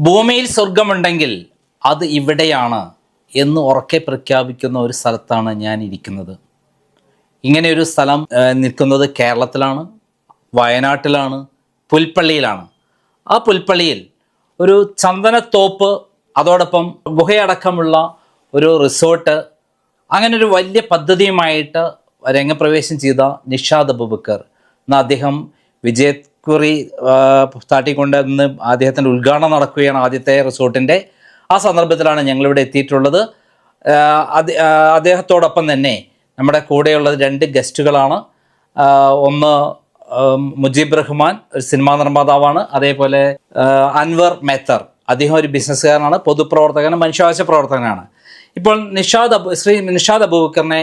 ഭൂമിയിൽ സ്വർഗമുണ്ടെങ്കിൽ അത് ഇവിടെയാണ് എന്ന് ഉറക്കെ പ്രഖ്യാപിക്കുന്ന ഒരു സ്ഥലത്താണ് ഞാൻ ഇരിക്കുന്നത്. ഇങ്ങനെ ഒരു സ്ഥലം നിൽക്കുന്നത് കേരളത്തിലാണ്, വയനാട്ടിലാണ്, പുൽപ്പള്ളിയിലാണ്. ആ പുൽപ്പള്ളിയിൽ ഒരു ചന്ദനത്തോപ്പ്, അതോടൊപ്പം ഗുഹയടക്കമുള്ള ഒരു റിസോർട്ട്, അങ്ങനെ ഒരു വലിയ പദ്ധതിയുമായിട്ട് രംഗപ്രവേശം ചെയ്ത നിഷാദ് അബൂബക്കർ എന്ന അദ്ദേഹം വിജയക്കുറി താട്ടിക്കൊണ്ട് ഇന്ന് അദ്ദേഹത്തിൻ്റെ ഉദ്ഘാടനം നടക്കുകയാണ് ആദ്യത്തെ റിസോർട്ടിൻ്റെ. ആ സന്ദർഭത്തിലാണ് ഞങ്ങളിവിടെ എത്തിയിട്ടുള്ളത്. അദ്ദേഹത്തോടൊപ്പം തന്നെ നമ്മുടെ കൂടെയുള്ളത് 2 ഗസ്റ്റുകളാണ്. ഒന്ന് മുജീബ് റഹ്മാൻ, ഒരു സിനിമാ നിർമ്മാതാവാണ്. അതേപോലെ അൻവർ മെത്തർ, അദ്ദേഹം ഒരു ബിസിനസ്സുകാരനാണ്, പൊതുപ്രവർത്തകൻ, മനുഷ്യാവകാശ പ്രവർത്തകനാണ്. ഇപ്പോൾ ശ്രീ നിഷാദ് അബൂബക്കറിനെ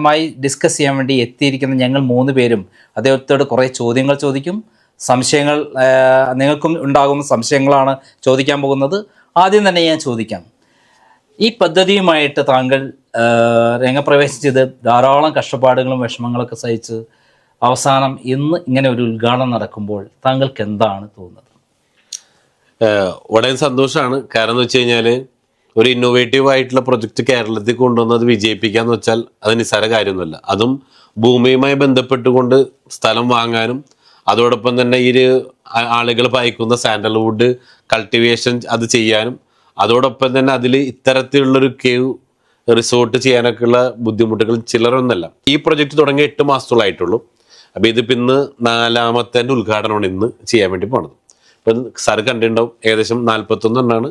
മായി ഡിസ്കസ് ചെയ്യാൻ വേണ്ടി എത്തിയിരിക്കുന്ന ഞങ്ങൾ 3 പേരും അദ്ദേഹത്തോട് കുറേ ചോദ്യങ്ങൾ ചോദിക്കും. സംശയങ്ങൾ നിങ്ങൾക്കും ഉണ്ടാകുന്ന സംശയങ്ങളാണ് ചോദിക്കാൻ പോകുന്നത്. ആദ്യം തന്നെ ഞാൻ ചോദിക്കാം, ഈ പദ്ധതിയുമായിട്ട് താങ്കൾ രംഗപ്രവേശം ചെയ്ത് ധാരാളം കഷ്ടപ്പാടുകളും വിഷമങ്ങളൊക്കെ സഹിച്ച് അവസാനം ഇന്ന് ഇങ്ങനെ ഒരു ഉദ്ഘാടനം നടക്കുമ്പോൾ താങ്കൾക്ക് എന്താണ് തോന്നുന്നത്? വളരെ സന്തോഷമാണ്. കാരണം എന്ന് വെച്ച് കഴിഞ്ഞാൽ ഒരു ഇന്നോവേറ്റീവ് ആയിട്ടുള്ള പ്രൊജക്റ്റ് കേരളത്തിൽ കൊണ്ടുവന്നത് വിജയിപ്പിക്കാന്ന് വെച്ചാൽ അത് നിസ്സാര കാര്യമൊന്നുമല്ല. അതും ഭൂമിയുമായി ബന്ധപ്പെട്ടുകൊണ്ട് സ്ഥലം വാങ്ങാനും അതോടൊപ്പം തന്നെ ഈ ആളുകൾ പായിക്കുന്ന സാൻഡൽവുഡ് കൾട്ടിവേഷൻ അത് ചെയ്യാനും അതോടൊപ്പം തന്നെ അതിൽ ഇത്തരത്തിലുള്ളൊരു കേവ് റിസോർട്ട് ചെയ്യാനൊക്കെയുള്ള ബുദ്ധിമുട്ടുകൾ ചിലരൊന്നല്ല. ഈ പ്രൊജക്റ്റ് തുടങ്ങി 8 മാസത്തോളമായിട്ടുള്ളൂ. അപ്പോൾ ഇതിപ്പോൾ ഇന്ന് 4ാമത്തെ ഉദ്ഘാടനമാണ് ഇന്ന് ചെയ്യാൻ വേണ്ടി പോണത്. ഇപ്പം സാറ് കണ്ടിട്ടുണ്ടാവും, ഏകദേശം 41 എണ്ണാണ്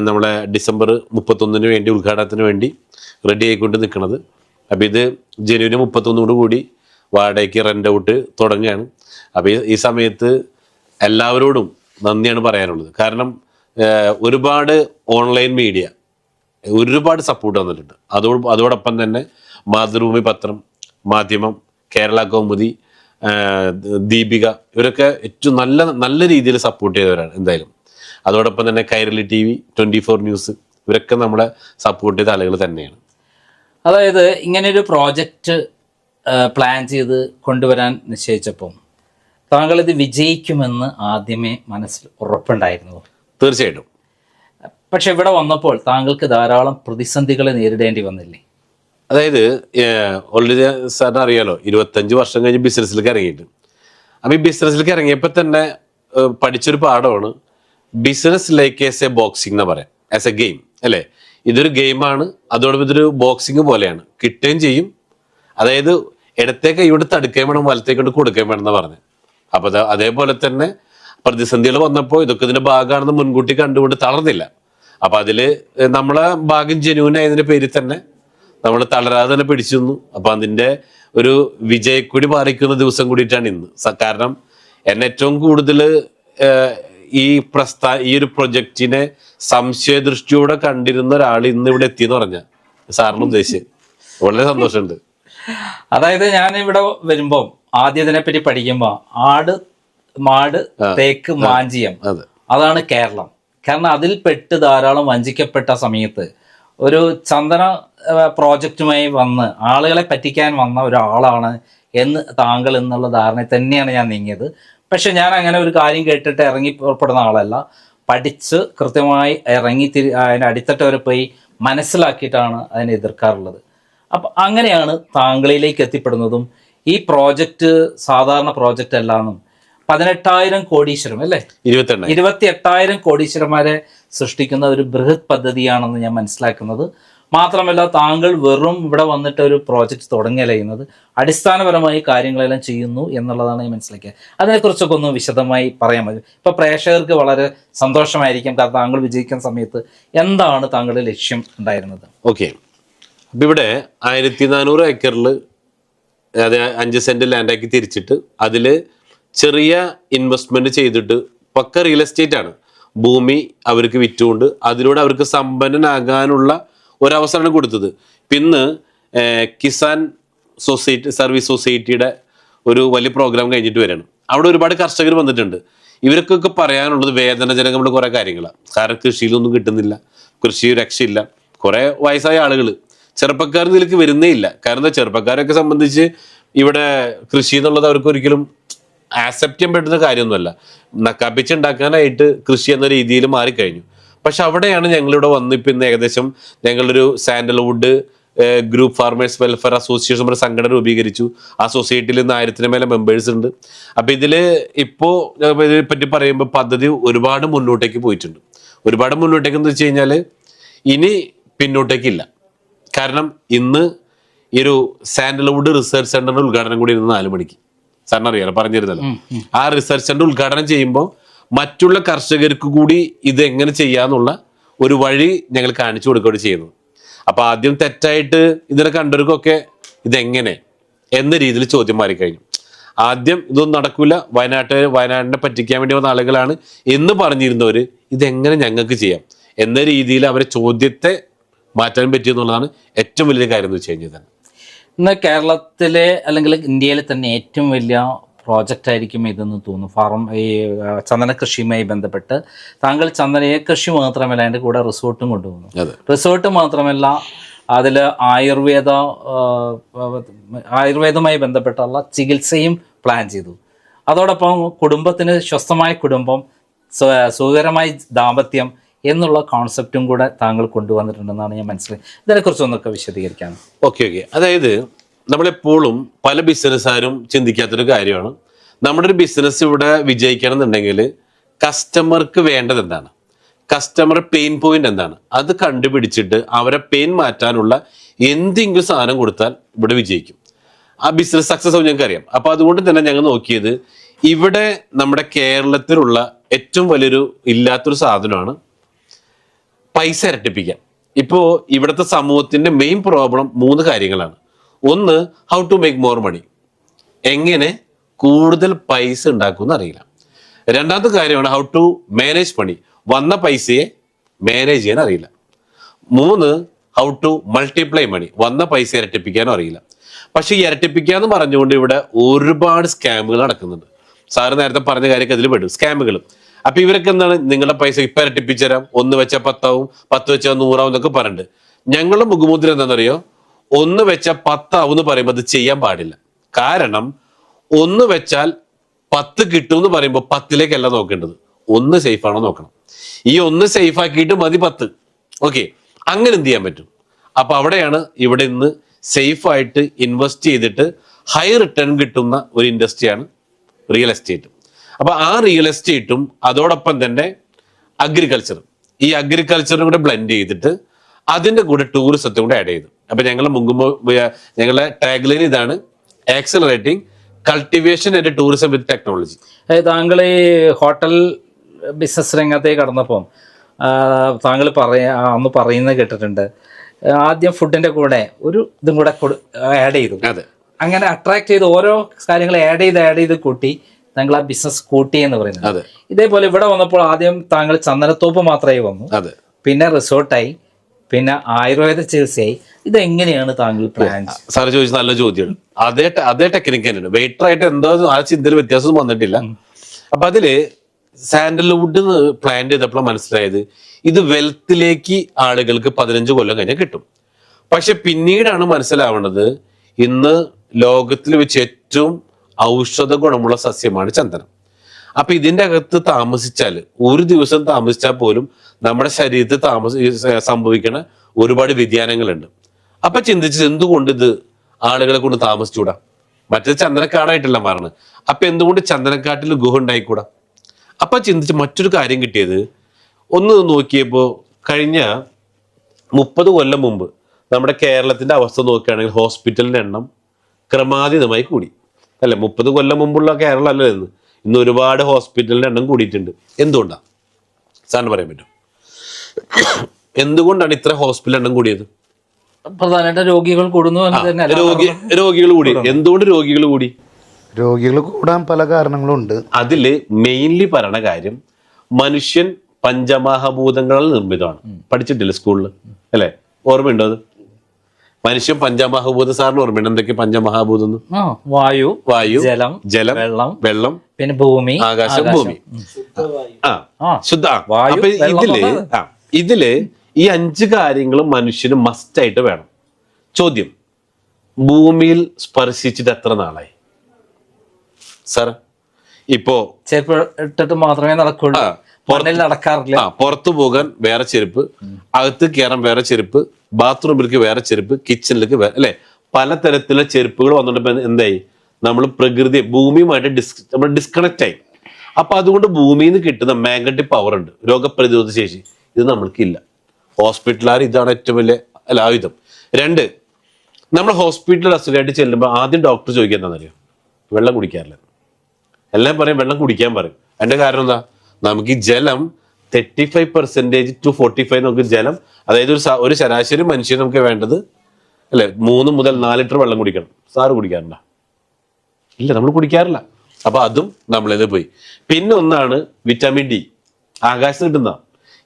നമ്മളെ ഡിസംബർ 31 വേണ്ടി ഉദ്ഘാടനത്തിന് വേണ്ടി റെഡി ആയിക്കൊണ്ട് നിൽക്കുന്നത്. അപ്പോൾ ഇത് ജനുവരി 31 കൂടി വാടകയ്ക്ക് റെൻ്റ് ഔട്ട് തുടങ്ങുകയാണ്. അപ്പോൾ ഈ സമയത്ത് എല്ലാവരോടും നന്ദിയാണ് പറയാനുള്ളത്. കാരണം ഒരുപാട് ഓൺലൈൻ മീഡിയ ഒരുപാട് സപ്പോർട്ട് തന്നിട്ടുണ്ട്. അതോടൊപ്പം തന്നെ മാതൃഭൂമി പത്രം, മാധ്യമം, കേരള കൗമുദി, ദീപിക, ഇവരൊക്കെ ഏറ്റവും നല്ല രീതിയിൽ സപ്പോർട്ട് ചെയ്തവരാണ് എന്തായാലും. അതോടൊപ്പം തന്നെ കൈരളി TV, 24 ന്യൂസ്, ഇവരൊക്കെ നമ്മളെ സപ്പോർട്ട് ചെയ്ത ആളുകൾ തന്നെയാണ്. അതായത് ഇങ്ങനെയൊരു പ്രോജക്റ്റ് പ്ലാൻ ചെയ്ത് കൊണ്ടുവരാൻ നിശ്ചയിച്ചപ്പോൾ താങ്കൾ ഇത് വിജയിക്കുമെന്ന് ആദ്യമേ മനസ്സിൽ ഉറപ്പുണ്ടായിരുന്നു? തീർച്ചയായിട്ടും. പക്ഷെ ഇവിടെ വന്നപ്പോൾ താങ്കൾക്ക് ധാരാളം പ്രതിസന്ധികളെ നേരിടേണ്ടി വന്നില്ലേ? അതായത് ഓൾറെഡി സാറിന് അറിയാലോ, 25 വർഷം കഴിഞ്ഞ് ബിസിനസ്സിലേക്ക് ഇറങ്ങിയിട്ട്. അപ്പം ഈ ബിസിനസ്സിലേക്ക് ഇറങ്ങിയപ്പോൾ തന്നെ പഠിച്ചൊരു പാഠമാണ് business like as A boxing എന്ന് പറയാം, ആസ് എ ഗെയിം അല്ലേ. ഇതൊരു ഗെയിമാണ്, അതോടൊപ്പം ഇതൊരു ബോക്സിങ് പോലെയാണ്, കിട്ടുകയും ചെയ്യും. അതായത് ഇടത്തെ കൈയോട് തടുക്കുകയും വേണം, വലത്തേക്കൊണ്ട് കൊടുക്കുകയും വേണം എന്ന് പറഞ്ഞത്. അപ്പോൾ അതേപോലെ തന്നെ പ്രതിസന്ധികൾ വന്നപ്പോൾ ഇതൊക്കെ ഇതിന്റെ ഭാഗമാണെന്ന് മുൻകൂട്ടി കണ്ടുകൊണ്ട് തളർന്നില്ല. അപ്പൊ അതില് നമ്മളെ ഭാഗം ജെന്യൂൻ ആയതിന്റെ പേരിൽ തന്നെ നമ്മൾ തളരാതെ തന്നെ പിടിച്ചു നിന്നു. അപ്പൊ അതിന്റെ ഒരു വിജയക്കൊടി പാറിക്കുന്ന ദിവസം കൂടിയിട്ടാണ് ഇന്ന്. കാരണം എന്നെ ഏറ്റവും കൂടുതൽ ഈ ഒരു പ്രൊജക്റ്റിനെ സംശയദൃഷ്ടിയോടെ കണ്ടിരുന്ന ഒരാൾ ഇന്ന് ഇവിടെ എത്തിയെന്ന് പറഞ്ഞ സാറിന് ഉദ്ദേശിച്ച് വളരെ സന്തോഷമുണ്ട്. അതായത് ഞാൻ ഇവിടെ വരുമ്പോ ആദ്യം ഇതിനെപ്പറ്റി പഠിക്കുമ്പോ ആട്, മാട്, തേക്ക്, മാഞ്ചിയം, അതാണ് കേരളം. കാരണം അതിൽ പെട്ട് ധാരാളം വഞ്ചിക്കപ്പെട്ട സമയത്ത് ഒരു ചന്ദന പ്രോജക്റ്റുമായി വന്ന് ആളുകളെ പറ്റിക്കാൻ വന്ന ഒരാളാണ് എന്ന് താങ്കൾ എന്നുള്ള ധാരണ തന്നെയാണ് ഞാൻ നീങ്ങിയത്. പക്ഷെ ഞാൻ അങ്ങനെ ഒരു കാര്യം കേട്ടിട്ട് ഇറങ്ങി പുറപ്പെടുന്ന ആളല്ല. പഠിച്ച് കൃത്യമായി ഇറങ്ങി അതിൻ്റെ അടിത്തട്ട് വരെ പോയി മനസ്സിലാക്കിയിട്ടാണ് അതിനെ എതിർക്കാറുള്ളത്. അപ്പം അങ്ങനെയാണ് താങ്കളിലേക്ക് എത്തിപ്പെടുന്നതും. ഈ പ്രോജക്റ്റ് സാധാരണ പ്രോജക്റ്റ് അല്ലാന്നും 18,000 കോടീശ്വരം അല്ലേ, 28,000 കോടീശ്വരന്മാരെ സൃഷ്ടിക്കുന്ന ഒരു ബൃഹത് പദ്ധതിയാണെന്ന് ഞാൻ മനസ്സിലാക്കുന്നത്. മാത്രമല്ല താങ്കൾ വെറും ഇവിടെ വന്നിട്ട് ഒരു പ്രോജക്റ്റ് തുടങ്ങുകയല്ല ചെയ്യുന്നത്, അടിസ്ഥാനപരമായി കാര്യങ്ങളെല്ലാം ചെയ്യുന്നു എന്നുള്ളതാണ് ഞാൻ മനസ്സിലാക്കിയത്. അതിനെക്കുറിച്ചൊക്കെ ഒന്ന് വിശദമായി പറയാൻ മതി. ഇപ്പൊ പ്രേക്ഷകർക്ക് വളരെ സന്തോഷമായിരിക്കും, കാരണം താങ്കൾ വിജയിക്കുന്ന സമയത്ത് എന്താണ് താങ്കളുടെ ലക്ഷ്യം ഉണ്ടായിരുന്നത്? ഓക്കെ, അപ്പൊ ഇവിടെ 1400 ഏക്കറിൽ അത് 5 സെന്റ് ലാൻഡാക്കി തിരിച്ചിട്ട് അതില് ചെറിയ ഇൻവെസ്റ്റ്മെന്റ് ചെയ്തിട്ട് പക്ക റിയൽ എസ്റ്റേറ്റ് ആണ്, ഭൂമി അവർക്ക് വിറ്റുകൊണ്ട് അതിലൂടെ അവർക്ക് സമ്പന്നനാകാനുള്ള ഒരവസരമാണ് കൊടുത്തത്. പിന്നെ കിസാൻ സർവീസ് സൊസൈറ്റിയുടെ ഒരു വലിയ പ്രോഗ്രാം കഴിഞ്ഞിട്ട് വരികയാണ്. അവിടെ ഒരുപാട് കർഷകർ വന്നിട്ടുണ്ട്. ഇവർക്കൊക്കെ പറയാനുള്ളത് വേദനാജനകമുള്ള കുറേ കാര്യങ്ങളാണ്. കാരണം കൃഷിയിലൊന്നും കിട്ടുന്നില്ല, കൃഷി രക്ഷയില്ല. കുറേ വയസ്സായ ആളുകൾ, ചെറുപ്പക്കാർ ഇതിലേക്ക് വരുന്നേ ഇല്ല. കാരണം ചെറുപ്പക്കാരൊക്കെ സംബന്ധിച്ച് ഇവിടെ കൃഷി എന്നുള്ളത് അവർക്ക് ഒരിക്കലും ആക്സെപ്റ്റ് ചെയ്യാൻ പറ്റുന്ന കാര്യമൊന്നുമല്ല. നക്കാപ്പിച്ചുണ്ടാക്കാനായിട്ട് കൃഷി എന്ന രീതിയിൽ മാറിക്കഴിഞ്ഞു. പക്ഷെ അവിടെയാണ് ഞങ്ങളിവിടെ വന്ന് ഇപ്പം ഇന്ന് ഏകദേശം ഞങ്ങളൊരു sandalwood group farmers welfare association ഒരു സംഘടന രൂപീകരിച്ചു. ആ സൊസൈറ്റിയിൽ ഇന്ന് 1000-ന് മേലെ മെമ്പേഴ്സ് ഉണ്ട്. അപ്പൊ ഇതില് ഇപ്പോ ഇതിനെ പറ്റി പറയുമ്പോൾ പദ്ധതി ഒരുപാട് മുന്നോട്ടേക്ക് പോയിട്ടുണ്ട്. ഒരുപാട് മുന്നോട്ടേക്ക് എന്ന് വെച്ച് കഴിഞ്ഞാല് ഇനി പിന്നോട്ടേക്കില്ല. കാരണം ഇന്ന് ഈ ഒരു സാൻഡൽവുഡ് റിസർച്ച് സെന്ററിന്റെ ഉദ്ഘാടനം കൂടി ഇന്ന് 4 മണിക്ക് സാറിന് അറിയാലോ, പറഞ്ഞിരുന്നല്ലോ. ആ റിസർച്ച് സെന്റർ ഉദ്ഘാടനം ചെയ്യുമ്പോൾ മറ്റുള്ള കർഷകർക്ക് കൂടി ഇത് എങ്ങനെ ചെയ്യാന്നുള്ള ഒരു വഴി ഞങ്ങൾ കാണിച്ചു കൊടുക്കുകയാണ് ചെയ്യുന്നത്. അപ്പൊ ആദ്യം തെറ്റായിട്ട് ഇതിനെ കണ്ടവർക്കൊക്കെ ഇതെങ്ങനെ എന്ന രീതിയിൽ ചോദ്യം മാറിക്കഴിഞ്ഞു. ആദ്യം ഇതൊന്നും നടക്കൂല, വയനാടിനെ പറ്റിക്കാൻ വേണ്ടി വന്ന ആളുകളാണ് എന്ന് പറഞ്ഞിരുന്നവര് ഇതെങ്ങനെ ഞങ്ങൾക്ക് ചെയ്യാം എന്ന രീതിയിൽ അവരെ ചോദ്യത്തെ മാറ്റാൻ പറ്റിയെന്നുള്ളതാണ് ഏറ്റവും വലിയ കാര്യം എന്ന് വെച്ച് കഴിഞ്ഞാൽ. ഇന്ന് കേരളത്തിലെ അല്ലെങ്കിൽ ഇന്ത്യയിലെ തന്നെ ഏറ്റവും വലിയ പ്രോജക്റ്റ് ആയിരിക്കും ഇതെന്ന് തോന്നുന്നു. ഈ ചന്ദന കൃഷിയുമായി ബന്ധപ്പെട്ട് താങ്കൾ ചന്ദനയെ കൃഷി മാത്രമല്ല അതിൻ്റെ കൂടെ റിസോർട്ടും കൊണ്ടുപോകുന്നു. റിസോർട്ട് മാത്രമല്ല അതിൽ ആയുർവേദവുമായി ബന്ധപ്പെട്ടുള്ള ചികിത്സയും പ്ലാൻ ചെയ്തു. അതോടൊപ്പം കുടുംബത്തിന് സ്വസ്ഥമായ കുടുംബം, സുഖകരമായ ദാമ്പത്യം എന്നുള്ള കോൺസെപ്റ്റും കൂടെ താങ്കൾ കൊണ്ടുവന്നിട്ടുണ്ടെന്നാണ് ഞാൻ മനസ്സിലായത്. ഇതിനെക്കുറിച്ച് ഒന്നൊക്കെ വിശദീകരിക്കാം. ഓക്കെ. അതായത് നമ്മളെപ്പോഴും പല ബിസിനസ്സുകാരും ചിന്തിക്കാത്തൊരു കാര്യമാണ്, നമ്മുടെ ഒരു ബിസിനസ് ഇവിടെ വിജയിക്കണം എന്നുണ്ടെങ്കിൽ കസ്റ്റമർക്ക് വേണ്ടത് എന്താണ്, കസ്റ്റമർ പെയിൻ പോയിന്റ് എന്താണ്, അത് കണ്ടുപിടിച്ചിട്ട് അവരെ പെയിൻ മാറ്റാനുള്ള എന്തെങ്കിലും സാധനം കൊടുത്താൽ ഇവിടെ വിജയിക്കും. ആ ബിസിനസ് സക്സസ് ആവും ഞങ്ങൾക്ക് അറിയാം. അപ്പൊ അതുകൊണ്ട് തന്നെ ഞങ്ങൾ നോക്കിയത് ഇവിടെ നമ്മുടെ കേരളത്തിലുള്ള ഏറ്റവും വലിയൊരു ഇല്ലാത്തൊരു സാധനമാണ് പൈസ ഇരട്ടിപ്പിക്കാൻ. ഇപ്പോ ഇവിടുത്തെ സമൂഹത്തിന്റെ മെയിൻ പ്രോബ്ലം 3 കാര്യങ്ങളാണ്. ഒന്ന്, how to make more money, എങ്ങനെ കൂടുതൽ പൈസ ഉണ്ടാക്കുമെന്ന് അറിയില്ല. രണ്ടാമത്തെ കാര്യമാണ് ഹൗ ടു മാനേജ് മണി, വന്ന പൈസയെ മാനേജ് ചെയ്യാൻ അറിയില്ല. 3, ഹൗ ടു മൾട്ടിപ്ലൈ മണി, വന്ന പൈസ ഇരട്ടിപ്പിക്കാനും അറിയില്ല. പക്ഷെ ഈ ഇരട്ടിപ്പിക്കാന്ന് പറഞ്ഞുകൊണ്ട് ഇവിടെ ഒരുപാട് സ്കാമുകൾ നടക്കുന്നുണ്ട്. സാറ് നേരത്തെ പറഞ്ഞ കാര്യമൊക്കെ അതിൽ പെടും, സ്കാമുകൾ. അപ്പൊ ഇവരൊക്കെ എന്താണ്, നിങ്ങളുടെ പൈസ ഇപ്പൊ ഇരട്ടിപ്പിച്ചു തരാം, 1 വെച്ചാൽ 10 ആവും, 10 വെച്ചാൽ 100 ആവും എന്നൊക്കെ പറഞ്ഞിട്ട്. ഞങ്ങളുടെ മുഖമുദ്ര എന്താണെന്നറിയോ, 1 വെച്ചാൽ 10 ആവും എന്ന് പറയുമ്പോൾ അത് ചെയ്യാൻ പാടില്ല. കാരണം 1 വെച്ചാൽ 10 കിട്ടും എന്ന് പറയുമ്പോൾ 10ലേക്കല്ല നോക്കേണ്ടത്, 1 സേഫ് ആണോ നോക്കണം. ഈ 1 സേഫ് ആക്കിയിട്ട് മതി 10. ഓക്കെ, അങ്ങനെ എന്ത് ചെയ്യാൻ പറ്റും? അപ്പൊ അവിടെയാണ് ഇവിടെ ഇന്ന് സേഫ് ആയിട്ട് ഇൻവെസ്റ്റ് ചെയ്തിട്ട് ഹൈ റിട്ടേൺ കിട്ടുന്ന ഒരു ഇൻഡസ്ട്രിയാണ് റിയൽ എസ്റ്റേറ്റ്. അപ്പൊ ആ റിയൽ എസ്റ്റേറ്റും അതോടൊപ്പം തന്നെ അഗ്രികൾച്ചറും, ഈ അഗ്രികൾച്ചറും കൂടെ ബ്ലെൻഡ് ചെയ്തിട്ട് അതിന്റെ കൂടെ ടൂറിസത്തും കൂടെ ആഡ് ചെയ്തു. അപ്പൊ ഞങ്ങളുടെ ടാഗ് ലൈൻ ഇതാണ്, accelerating cultivation and tourism with technology. താങ്കൾ ഈ ഹോട്ടൽ ബിസിനസ് രംഗത്തേക്ക് കടന്നപ്പം താങ്കൾ അന്ന് പറയുന്നത് കേട്ടിട്ടുണ്ട്, ആദ്യം ഫുഡിന്റെ കൂടെ ഒരു ഇതും കൂടെ ആഡ് ചെയ്തു. അതെ, അങ്ങനെ അട്രാക്ട് ചെയ്ത് ഓരോ കാര്യങ്ങൾ ആഡ് ചെയ്ത് കൂട്ടി താങ്കൾ ആ ബിസിനസ് കൂട്ടി എന്ന് പറയുന്നത്. ഇതേപോലെ ഇവിടെ വന്നപ്പോൾ ആദ്യം താങ്കൾ ചന്ദനത്തോപ്പ് മാത്രമായി വന്നു, പിന്നെ റിസോർട്ടായി, പിന്നെ ആയുർവേദ ചികിത്സയായി. ഇതെങ്ങനെയാണ് താങ്കൾ പ്ലാൻ? സാറ് ചോദിച്ചത് നല്ല ചോദ്യമാണ്. അതേ ടെക്നിക്ക് തന്നെയാണ്. വെയിറ്റർ ആയിട്ട് എന്തോ ആ ചിന്തയിൽ വ്യത്യാസം വന്നിട്ടില്ല. അപ്പൊ അതില് സാൻഡൽവുഡ് പ്ലാൻ ചെയ്തപ്പോൾ മനസ്സിലായത് ഇത് വെൽത്തിലേക്ക് ആളുകൾക്ക് 15 കൊല്ലം കഴിഞ്ഞാൽ കിട്ടും. പക്ഷെ പിന്നീടാണ് മനസ്സിലാവുന്നത് ഇന്ന് ലോകത്തിൽ വെച്ച് ഏറ്റവും ഔഷധ ഗുണമുള്ള സസ്യമാണ് ചന്ദനം. അപ്പൊ ഇതിന്റെ അകത്ത് താമസിച്ചാൽ, ഒരു ദിവസം താമസിച്ചാൽ പോലും നമ്മുടെ ശരീരത്തിൽ സംഭവിക്കുന്ന ഒരുപാട് വ്യതിയാനങ്ങളുണ്ട്. അപ്പൊ ചിന്തിച്ചത് എന്തുകൊണ്ട് ഇത് ആളുകളെ കൊണ്ട് താമസിച്ചൂടാ? മറ്റേ ചന്ദനക്കാടായിട്ടല്ല മാറണം. അപ്പൊ എന്തുകൊണ്ട് ചന്ദനക്കാട്ടിൽ ഗുഹ ഉണ്ടായിക്കൂടാ? അപ്പൊ ചിന്തിച്ച് മറ്റൊരു കാര്യം കിട്ടിയത്, ഒന്ന് നോക്കിയപ്പോ കഴിഞ്ഞ 30 കൊല്ലം മുമ്പ് നമ്മുടെ കേരളത്തിന്റെ അവസ്ഥ നോക്കുകയാണെങ്കിൽ ഹോസ്പിറ്റലിന്റെ എണ്ണം ക്രമാതീതമായി കൂടി അല്ലെ? 30 കൊല്ലം മുമ്പുള്ള കേരളം അല്ല ഇന്ന് ഒരുപാട് ഹോസ്പിറ്റലിന്റെ എണ്ണം കൂടിയിട്ടുണ്ട്. എന്തുകൊണ്ടാ സാറിന് പറയാൻ പറ്റും? എന്തുകൊണ്ടാണ് ഇത്ര ഹോസ്പിറ്റൽ എണ്ണം കൂടിയത്? പ്രധാനമായിട്ട് രോഗികൾ കൂടുന്നു. രോഗികൾ കൂടി. എന്തുകൊണ്ട് രോഗികൾ കൂടി? രോഗികൾ കൂടാൻ പല കാരണങ്ങളുണ്ട്. അതില് മെയിൻലി പറയണ കാര്യം, മനുഷ്യൻ പഞ്ചമഹാഭൂതങ്ങളാൽ നിർമ്മിതമാണ്. പഠിച്ചിട്ടില്ല സ്കൂളിൽ അല്ലെ? ഓർമ്മയുണ്ടോ അത്? മനുഷ്യൻ പഞ്ചമഹാഭൂതം. സാറിന് ഓർമ്മയുണ്ട് എന്തൊക്കെ പഞ്ചമഹാഭൂതം? വായു, ജലം, വെള്ളം, പിന്നെ ഭൂമി, ആകാശം, ഭൂമി. ശുദ്ധ. അപ്പൊ ഇതില് ഈ 5 കാര്യങ്ങളും മനുഷ്യന് മസ്റ്റ് ആയിട്ട് വേണം. ചോദ്യം, ഭൂമിയിൽ സ്പർശിച്ചിട്ട് എത്ര നാളായി സാർ? ഇപ്പോ ചെരുപ്പ് ഇട്ടിട്ട് മാത്രമേ നടക്കുള്ളൂ, മണ്ണിൽ നടക്കാറില്ല. പുറത്തു പോകാൻ വേറെ ചെരുപ്പ്, അകത്ത് കയറാൻ വേറെ ചെരുപ്പ്, ബാത്റൂമിലേക്ക് വേറെ ചെരുപ്പ്, കിച്ചണിലേക്ക് വേറെ, അല്ലെ? പലതരത്തിലുള്ള ചെരുപ്പുകൾ വന്നിട്ട് എന്തായി, നമ്മൾ പ്രകൃതി ഭൂമിയുമായിട്ട് നമ്മൾ ഡിസ്കണക്ട് ആയി. അപ്പൊ അതുകൊണ്ട് ഭൂമിയിൽ നിന്ന് കിട്ടുന്ന മാഗ്നറ്റിക് പവർ ഉണ്ട്, രോഗപ്രതിരോധ ശേഷി, ഇത് നമ്മൾക്കില്ല. ഹോസ്പിറ്റലുകാർ ഇതാണ് ഏറ്റവും വലിയ ആയുധം. 2, നമ്മൾ ഹോസ്പിറ്റലിൽ അസുഖമായിട്ട് ചെല്ലുമ്പോൾ ആദ്യം ഡോക്ടർ ചോദിക്കാൻ എന്താണെന്നറിയോ? വെള്ളം കുടിക്കാറില്ല. എല്ലാം പറയും വെള്ളം കുടിക്കാൻ പറയും. അതിന്റെ കാരണം എന്താ? നമുക്ക് ഈ ജലം 35% to 45 നമുക്ക് ജലം, അതായത് ഒരു ശരാശരി മനുഷ്യന് നമുക്ക് വേണ്ടത് അല്ലെ 3 മുതൽ 4 ലിറ്റർ വെള്ളം കുടിക്കണം. സാറ് കുടിക്കാറുണ്ടോ? ഇല്ല, നമ്മൾ കുടിക്കാറില്ല. അപ്പൊ അതും നമ്മളിത് പോയി. പിന്നെ ഒന്നാണ് വിറ്റാമിൻ ഡി, ആകാശത്ത് കിട്ടുന്ന.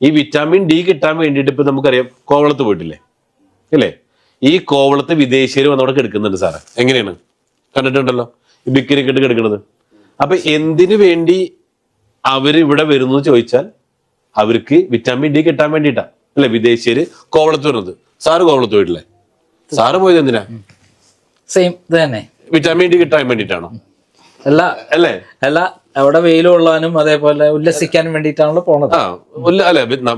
ഈ വിറ്റാമിൻ ഡി കിട്ടാൻ വേണ്ടിയിട്ട് ഇപ്പൊ നമുക്കറിയാം, കോവളത്ത് പോയിട്ടില്ലേ അല്ലേ? ഈ കോവളത്ത് വിദേശീയർ വന്നവിടെ കിടക്കുന്നുണ്ട് സാറേ. എങ്ങനെയാണ്? കണ്ടിട്ടുണ്ടല്ലോ ഈ ബിക്കിനിക്ക് ഇട്ട് കിടക്കുന്നത്. അപ്പൊ എന്തിനു വേണ്ടി അവര് ഇവിടെ വരുന്നു ചോദിച്ചാൽ അവർക്ക് വിറ്റാമിൻ ഡി കിട്ടാൻ വേണ്ടിയിട്ടാ അല്ലെ വിദേശീയര് കോവളത്ത് വരുന്നത്. സാറ് കോവളത്ത് പോയിട്ടില്ലേ? സാറ് പോയത് എന്തിനാ? സെയിം ഇത് തന്നെ, വിറ്റാമിൻ ഡി കിട്ടാൻ വേണ്ടിയിട്ടാണോ? അല്ല, അവിടെ വെയിൽ കൊള്ളാനും അതേപോലെ ഉല്ലസിക്കാനും വേണ്ടിയിട്ടാണല്ലോ പോണത്.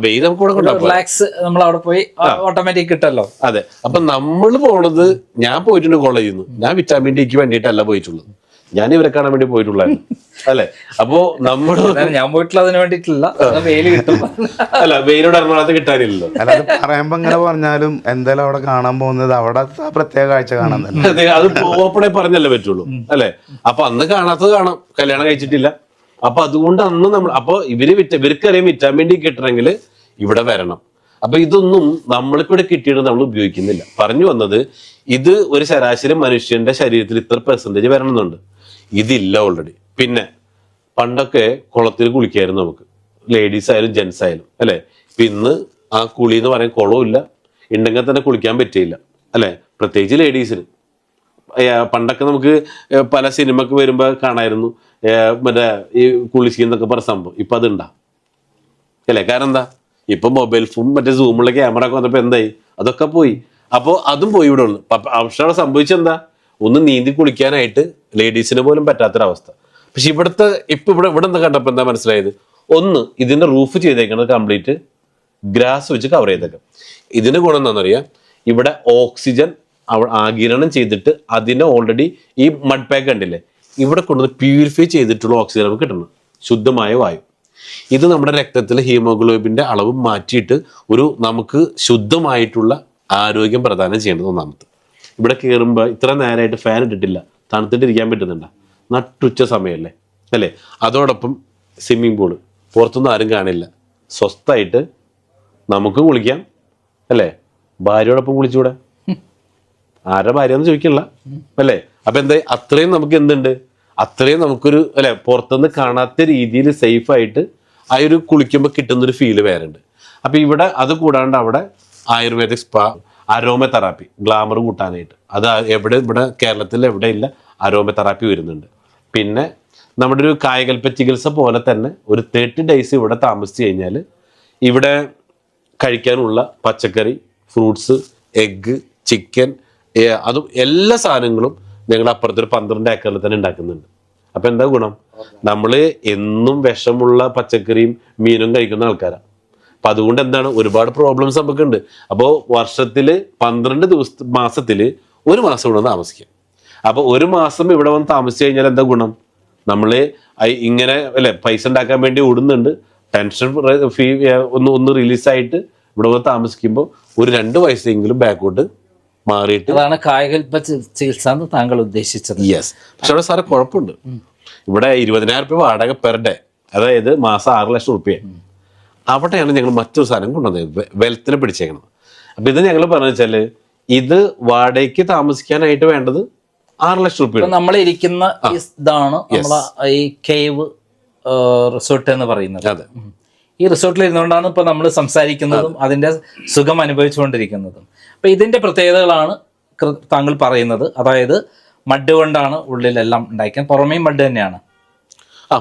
വെയിൽ നമുക്ക് റിലാക്സ്, നമ്മൾ അവിടെ പോയി ഓട്ടോമാറ്റിക് കിട്ടല്ലോ. അതെ. അപ്പൊ നമ്മൾ പോണത്, ഞാൻ പോയിട്ടുണ്ട് കോളേജിൽ നിന്ന്, ഞാൻ വിറ്റാമിൻ ഡിക്ക് വേണ്ടിയിട്ടല്ല പോയിട്ടുള്ളത്, ഞാൻ ഇവരെ കാണാൻ വേണ്ടി പോയിട്ടുള്ളായിരുന്നു അല്ലെ? അപ്പോ നമ്മൾ ഞാൻ പോയിട്ടുള്ള അതിന് വേണ്ടിയിട്ടില്ല, വെയിൽ കിട്ടും. അല്ല, വെയിലോട് എറണാകുളത്ത് കിട്ടാനില്ലല്ലോ. അല്ല, അത് പറയുമ്പോ ഇങ്ങനെ പറഞ്ഞാലും എന്തായാലും അവിടെ കാണാൻ പോകുന്നത് അവിടെ പ്രത്യേക കാഴ്ച കാണാൻ തന്നെ. അതെ, അത് ഓപ്പണായി പറഞ്ഞല്ലേ പറ്റുള്ളൂ അല്ലെ? അപ്പൊ അന്ന് കാണാത്തത് കാണാം, കല്യാണം കഴിച്ചിട്ടില്ല. അപ്പൊ അതുകൊണ്ട് അന്ന് നമ്മൾ, അപ്പൊ ഇവർക്കറിയാം വിറ്റാമിൻ ഡി കിട്ടണമെങ്കിൽ ഇവിടെ വരണം. അപ്പൊ ഇതൊന്നും നമ്മളിപ്പോ ഇവിടെ കിട്ടിയിട്ട് നമ്മൾ ഉപയോഗിക്കുന്നില്ല. പറഞ്ഞു വന്നത്, ഇത് ഒരു ശരാശരി മനുഷ്യന്റെ ശരീരത്തിൽ ഇത്ര % വരണമെന്നുണ്ട്, ഇതില്ല ഓൾറെഡി. പിന്നെ പണ്ടൊക്കെ കുളത്തിൽ കുളിക്കായിരുന്നു നമുക്ക്, ലേഡീസ് ആയാലും ജെന്റ്സ് ആയാലും അല്ലെ? ഇപ്പൊ ഇന്ന് ആ കുളി എന്ന് പറയാൻ കുളവും ഇല്ല, ഉണ്ടെങ്കിൽ തന്നെ കുളിക്കാൻ പറ്റിയില്ല അല്ലെ? പ്രത്യേകിച്ച് ലേഡീസിന്. പണ്ടൊക്കെ നമുക്ക് പല സിനിമക്ക് വരുമ്പോ കാണായിരുന്നു മറ്റേ ഈ കുളിക്കുന്നൊക്കെ പറഞ്ഞ സംഭവം. ഇപ്പൊ അതുണ്ടാ അല്ലെ? കാരണം എന്താ? ഇപ്പൊ മൊബൈൽ ഫോൺ, മറ്റേ സൂമുള്ള ക്യാമറ ഒക്കെ വന്നപ്പോ എന്തായി? അതൊക്കെ പോയി. അപ്പോ അതും പോയി ഇവിടെ ഉള്ളു. പക്ഷെ അവിടെ സംഭവിച്ചെന്താ? ഒന്ന് നീന്തി കുളിക്കാനായിട്ട് ലേഡീസിന് പോലും പറ്റാത്തൊരവസ്ഥ. പക്ഷെ ഇവിടെ എന്താ കണ്ടപ്പോ എന്താ മനസ്സിലായത്? ഒന്ന്, ഇതിന്റെ റൂഫ് ചെയ്തേക്കുന്നത് കംപ്ലീറ്റ് ഗ്രാസ് വെച്ച് കവർ ചെയ്തേക്കാം. ഇതിന് ഗുണം എന്താണെന്നറിയാം? ഇവിടെ ഓക്സിജൻ ആഗിരണം ചെയ്തിട്ട് അതിനെ ഓൾറെഡി ഈ മഡ് പാക്ക് കണ്ടില്ലേ, ഇവിടെ കൊണ്ടുവന്ന് പ്യൂരിഫൈ ചെയ്തിട്ടുള്ള ഓക്സിജൻ നമുക്ക് കിട്ടണം, ശുദ്ധമായ വായു. ഇത് നമ്മുടെ രക്തത്തിലെ ഹീമോഗ്ലോബിന്റെ അളവ് മാറ്റിയിട്ട് നമുക്ക് ശുദ്ധമായിട്ടുള്ള ആരോഗ്യം പ്രദാനം ചെയ്യേണ്ടത് ഒന്നാമത്തെ. ഇവിടെ കയറുമ്പോൾ ഇത്ര നേരമായിട്ട് ഫാൻ ഇട്ടിട്ടില്ല, തണുത്തിട്ടിരിക്കാൻ പറ്റുന്നുണ്ടോ? നട്ടുച്ച സമയമല്ലേ അല്ലേ? അതോടൊപ്പം സ്വിമ്മിങ് പൂള്, പുറത്തൊന്നും ആരും കാണില്ല, സ്വസ്ഥമായിട്ട് നമുക്ക് കുളിക്കാം അല്ലേ? ഭാര്യയോടൊപ്പം കുളിച്ചൂടെ? ആരുടെ ഭാര്യ എന്ന് ചോദിക്കില്ല അല്ലേ? അപ്പൊ എന്താ, അത്രയും നമുക്ക് എന്തുണ്ട്, അത്രയും നമുക്കൊരു അല്ലെ പുറത്തുനിന്ന് കാണാത്ത രീതിയിൽ സേഫ് ആയിട്ട് ആ ഒരു കുളിക്കുമ്പോൾ കിട്ടുന്നൊരു ഫീല് വേറെ ഉണ്ട്. അപ്പൊ ഇവിടെ അത് കൂടാണ്ട് അവിടെ ayurvedic spa, aroma therapy, glamour കൂട്ടാനായിട്ട്, അത് ഇവിടെ കേരളത്തിൽ എവിടെ ഇല്ല, അരോമ തെറാപ്പി വരുന്നുണ്ട്. പിന്നെ നമ്മുടെ ഒരു കായകൽപ്പ ചികിത്സ പോലെ തന്നെ ഒരു 30 days ഇവിടെ താമസിച്ച് കഴിഞ്ഞാൽ ഇവിടെ കഴിക്കാനുള്ള പച്ചക്കറി, ഫ്രൂട്ട്സ്, എഗ്ഗ്, ചിക്കൻ, അതും എല്ലാ സാധനങ്ങളും ഞങ്ങളുടെ അപ്പുറത്തൊരു 12 ഏക്കറിൽ തന്നെ ഉണ്ടാക്കുന്നുണ്ട്. അപ്പൊ എന്താ ഗുണം? നമ്മള് എന്നും വിഷമുള്ള പച്ചക്കറിയും മീനും കഴിക്കുന്ന ആൾക്കാരാണ്. അപ്പൊ അതുകൊണ്ട് എന്താണ്, ഒരുപാട് പ്രോബ്ലംസ് നമുക്കുണ്ട്. അപ്പോൾ വർഷത്തില് 12 മാസത്തില് 1 മാസം ഇവിടെ താമസിക്കാം. അപ്പൊ 1 മാസം ഇവിടെ വന്ന് താമസിച്ചു കഴിഞ്ഞാൽ എന്താ ഗുണം? നമ്മള് ഇങ്ങനെ അല്ലെ പൈസ ഉണ്ടാക്കാൻ വേണ്ടി ഓടുന്നുണ്ട്, ടെൻഷൻ ഫീ ഒന്ന് റിലീസായിട്ട് ഇവിടെ വന്ന് താമസിക്കുമ്പോൾ ഒരു 2 വയസ്സെങ്കിലും ബാക്കോട്ട് മാറിയിട്ട്. അതാണ് കായകൽപ്പ ചികിത്സ എന്ന് താങ്കൾ ഉദ്ദേശിച്ചത്. യെസ്. പക്ഷെ അവിടെ സാറെ കുഴപ്പമുണ്ട്. ഇവിടെ 20,000 രൂപ വാടക പെർ ഡേ, അതായത് മാസം 6 ലക്ഷം റുപ്യ. അവിടെയാണ് ഞങ്ങൾ മറ്റൊരു സാധനം കൊണ്ടുവന്നത്, വെൽത്തിനെ പിടിച്ചേക്കണം. അപ്പൊ ഇത് ഞങ്ങൾ പറഞ്ഞു വെച്ചാല്, ഇത് വാടകയ്ക്ക് താമസിക്കാനായിട്ട് വേണ്ടത് 6 ലക്ഷം റുപ്യ. നമ്മളിരിക്കുന്ന ഇതാണ് നമ്മളെ ഈ കേവ് റിസോർട്ട് എന്ന് പറയുന്നത്. അതെ. ഈ റിസോർട്ടിൽ ഇരുന്നുകൊണ്ടാണ് ഇപ്പൊ നമ്മൾ സംസാരിക്കുന്നതും അതിന്റെ സുഖം അനുഭവിച്ചുകൊണ്ടിരിക്കുന്നതും. അപ്പൊ ഇതിന്റെ പ്രത്യേകതകളാണ് താങ്കൾ പറയുന്നത്. അതായത് മഡ് കൊണ്ടാണ് ഉള്ളിലെല്ലാം ഉണ്ടാക്കിയത്, പുറമേയും മഡ് തന്നെയാണ്.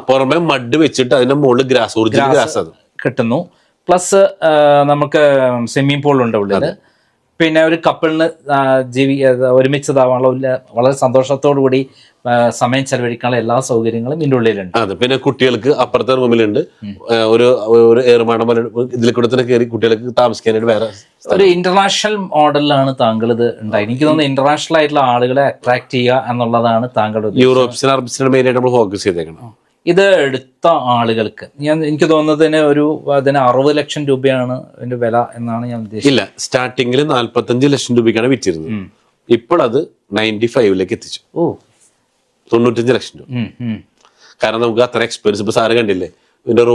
പുറമെ മഡ് വെച്ചിട്ട് അതിന്റെ മുകളിൽ ഗ്രാസ്, ഒറിജിനൽ ഗ്രാസ് അത് കിട്ടുന്നു. പ്ലസ് നമുക്ക് സ്വിമ്മിംഗ് പൂൾ ഉണ്ട് ഉള്ളില്. പിന്നെ ഒരു കപ്പിളിന് ഒരുമിച്ചതാവാനുള്ള വളരെ സന്തോഷത്തോടു കൂടി സമയം ചെലവഴിക്കാനുള്ള എല്ലാ സൗകര്യങ്ങളും ഇതിൻ്റെ ഉള്ളിലുണ്ട്. അതെ, പിന്നെ കുട്ടികൾക്ക് അപ്പുറത്തെ റൂമിലുണ്ട് ഒരു ഏറുമാടം ഇതിൽ കൂടെ തന്നെ കയറി കുട്ടികൾക്ക് താമസിക്കാനായിട്ട് വേറെ ഒരു ഇന്റർനാഷണൽ മോഡലിലാണ് താങ്കൾ ഇത് ഉണ്ടായി. എനിക്ക് തോന്നുന്നു ഇന്റർനാഷണൽ ആയിട്ടുള്ള ആളുകളെ അട്രാക്ട് ചെയ്യുക എന്നുള്ളതാണ് താങ്കളുടെ യൂറോപ്യൻ അറബ്സിനെ മെയിനായിട്ട് നമ്മൾ ഫോക്കസ് ചെയ്തേക്കണം. ഇത് എടുത്ത ആളുകൾക്ക് എനിക്ക് തോന്നുന്നതിന് അതിന് 60 ലക്ഷം രൂപയാണ് ഇതിന്റെ വില എന്നാണ് ഞാൻ ഉദ്ദേശിച്ചത്. ഇല്ല, സ്റ്റാർട്ടിങ്ങിൽ 45 ലക്ഷം രൂപയ്ക്കാണ് വിറ്റിരുന്നത്. ഇപ്പോൾ അത് 95 എത്തിച്ചു. 95 ലക്ഷം രൂപ. കാരണം നമുക്ക് അത്ര എക്സ്പെൻസ് ഇപ്പൊ സാറ് കണ്ടില്ലേ, ഇതിന്റെ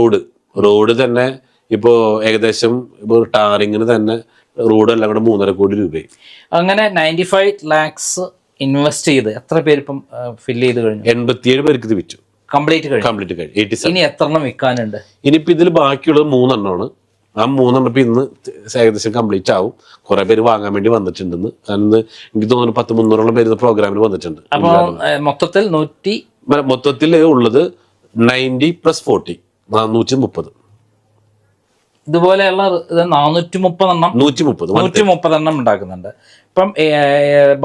റോഡ് തന്നെ ഇപ്പോ ഏകദേശം ഇപ്പൊ ടാറിങ്ങിന് തന്നെ റോഡ് എല്ലാം കൂടെ 3.5 കോടി രൂപയായി. അങ്ങനെ 95 lakhs ഇൻവെസ്റ്റ് ചെയ്ത് എത്ര പേര് ഇപ്പം ഫില്ല് ചെയ്ത് കഴിഞ്ഞു? 87 പേർക്ക് ഇത് വിറ്റു. കംപ്ലീറ്റ് കഴിഞ്ഞു. 87. ഇനി എത്ര എണ്ണം വിൽക്കാനുണ്ട്? ഇനിയിപ്പോ ഇതിൽ ബാക്കിയുള്ളത് 3 എണ്ണമാണ്. ആ 3 എണ്ണം ഇപ്പൊ ഇന്ന് ഏകദേശം കംപ്ലീറ്റ് ആവും. കുറെ പേര് വാങ്ങാൻ വേണ്ടി വന്നിട്ടുണ്ടെന്ന്. കാരണം എനിക്ക് തോന്നുന്നു 100-300 പേര് പ്രോഗ്രാമിന് വന്നിട്ടുണ്ട്. അപ്പൊ മൊത്തത്തിൽ ഉള്ളത് 90 + 40 430. ഇതുപോലെയുള്ള 430 എണ്ണം 130 എണ്ണം ഉണ്ടാക്കുന്നുണ്ട്. ഇപ്പം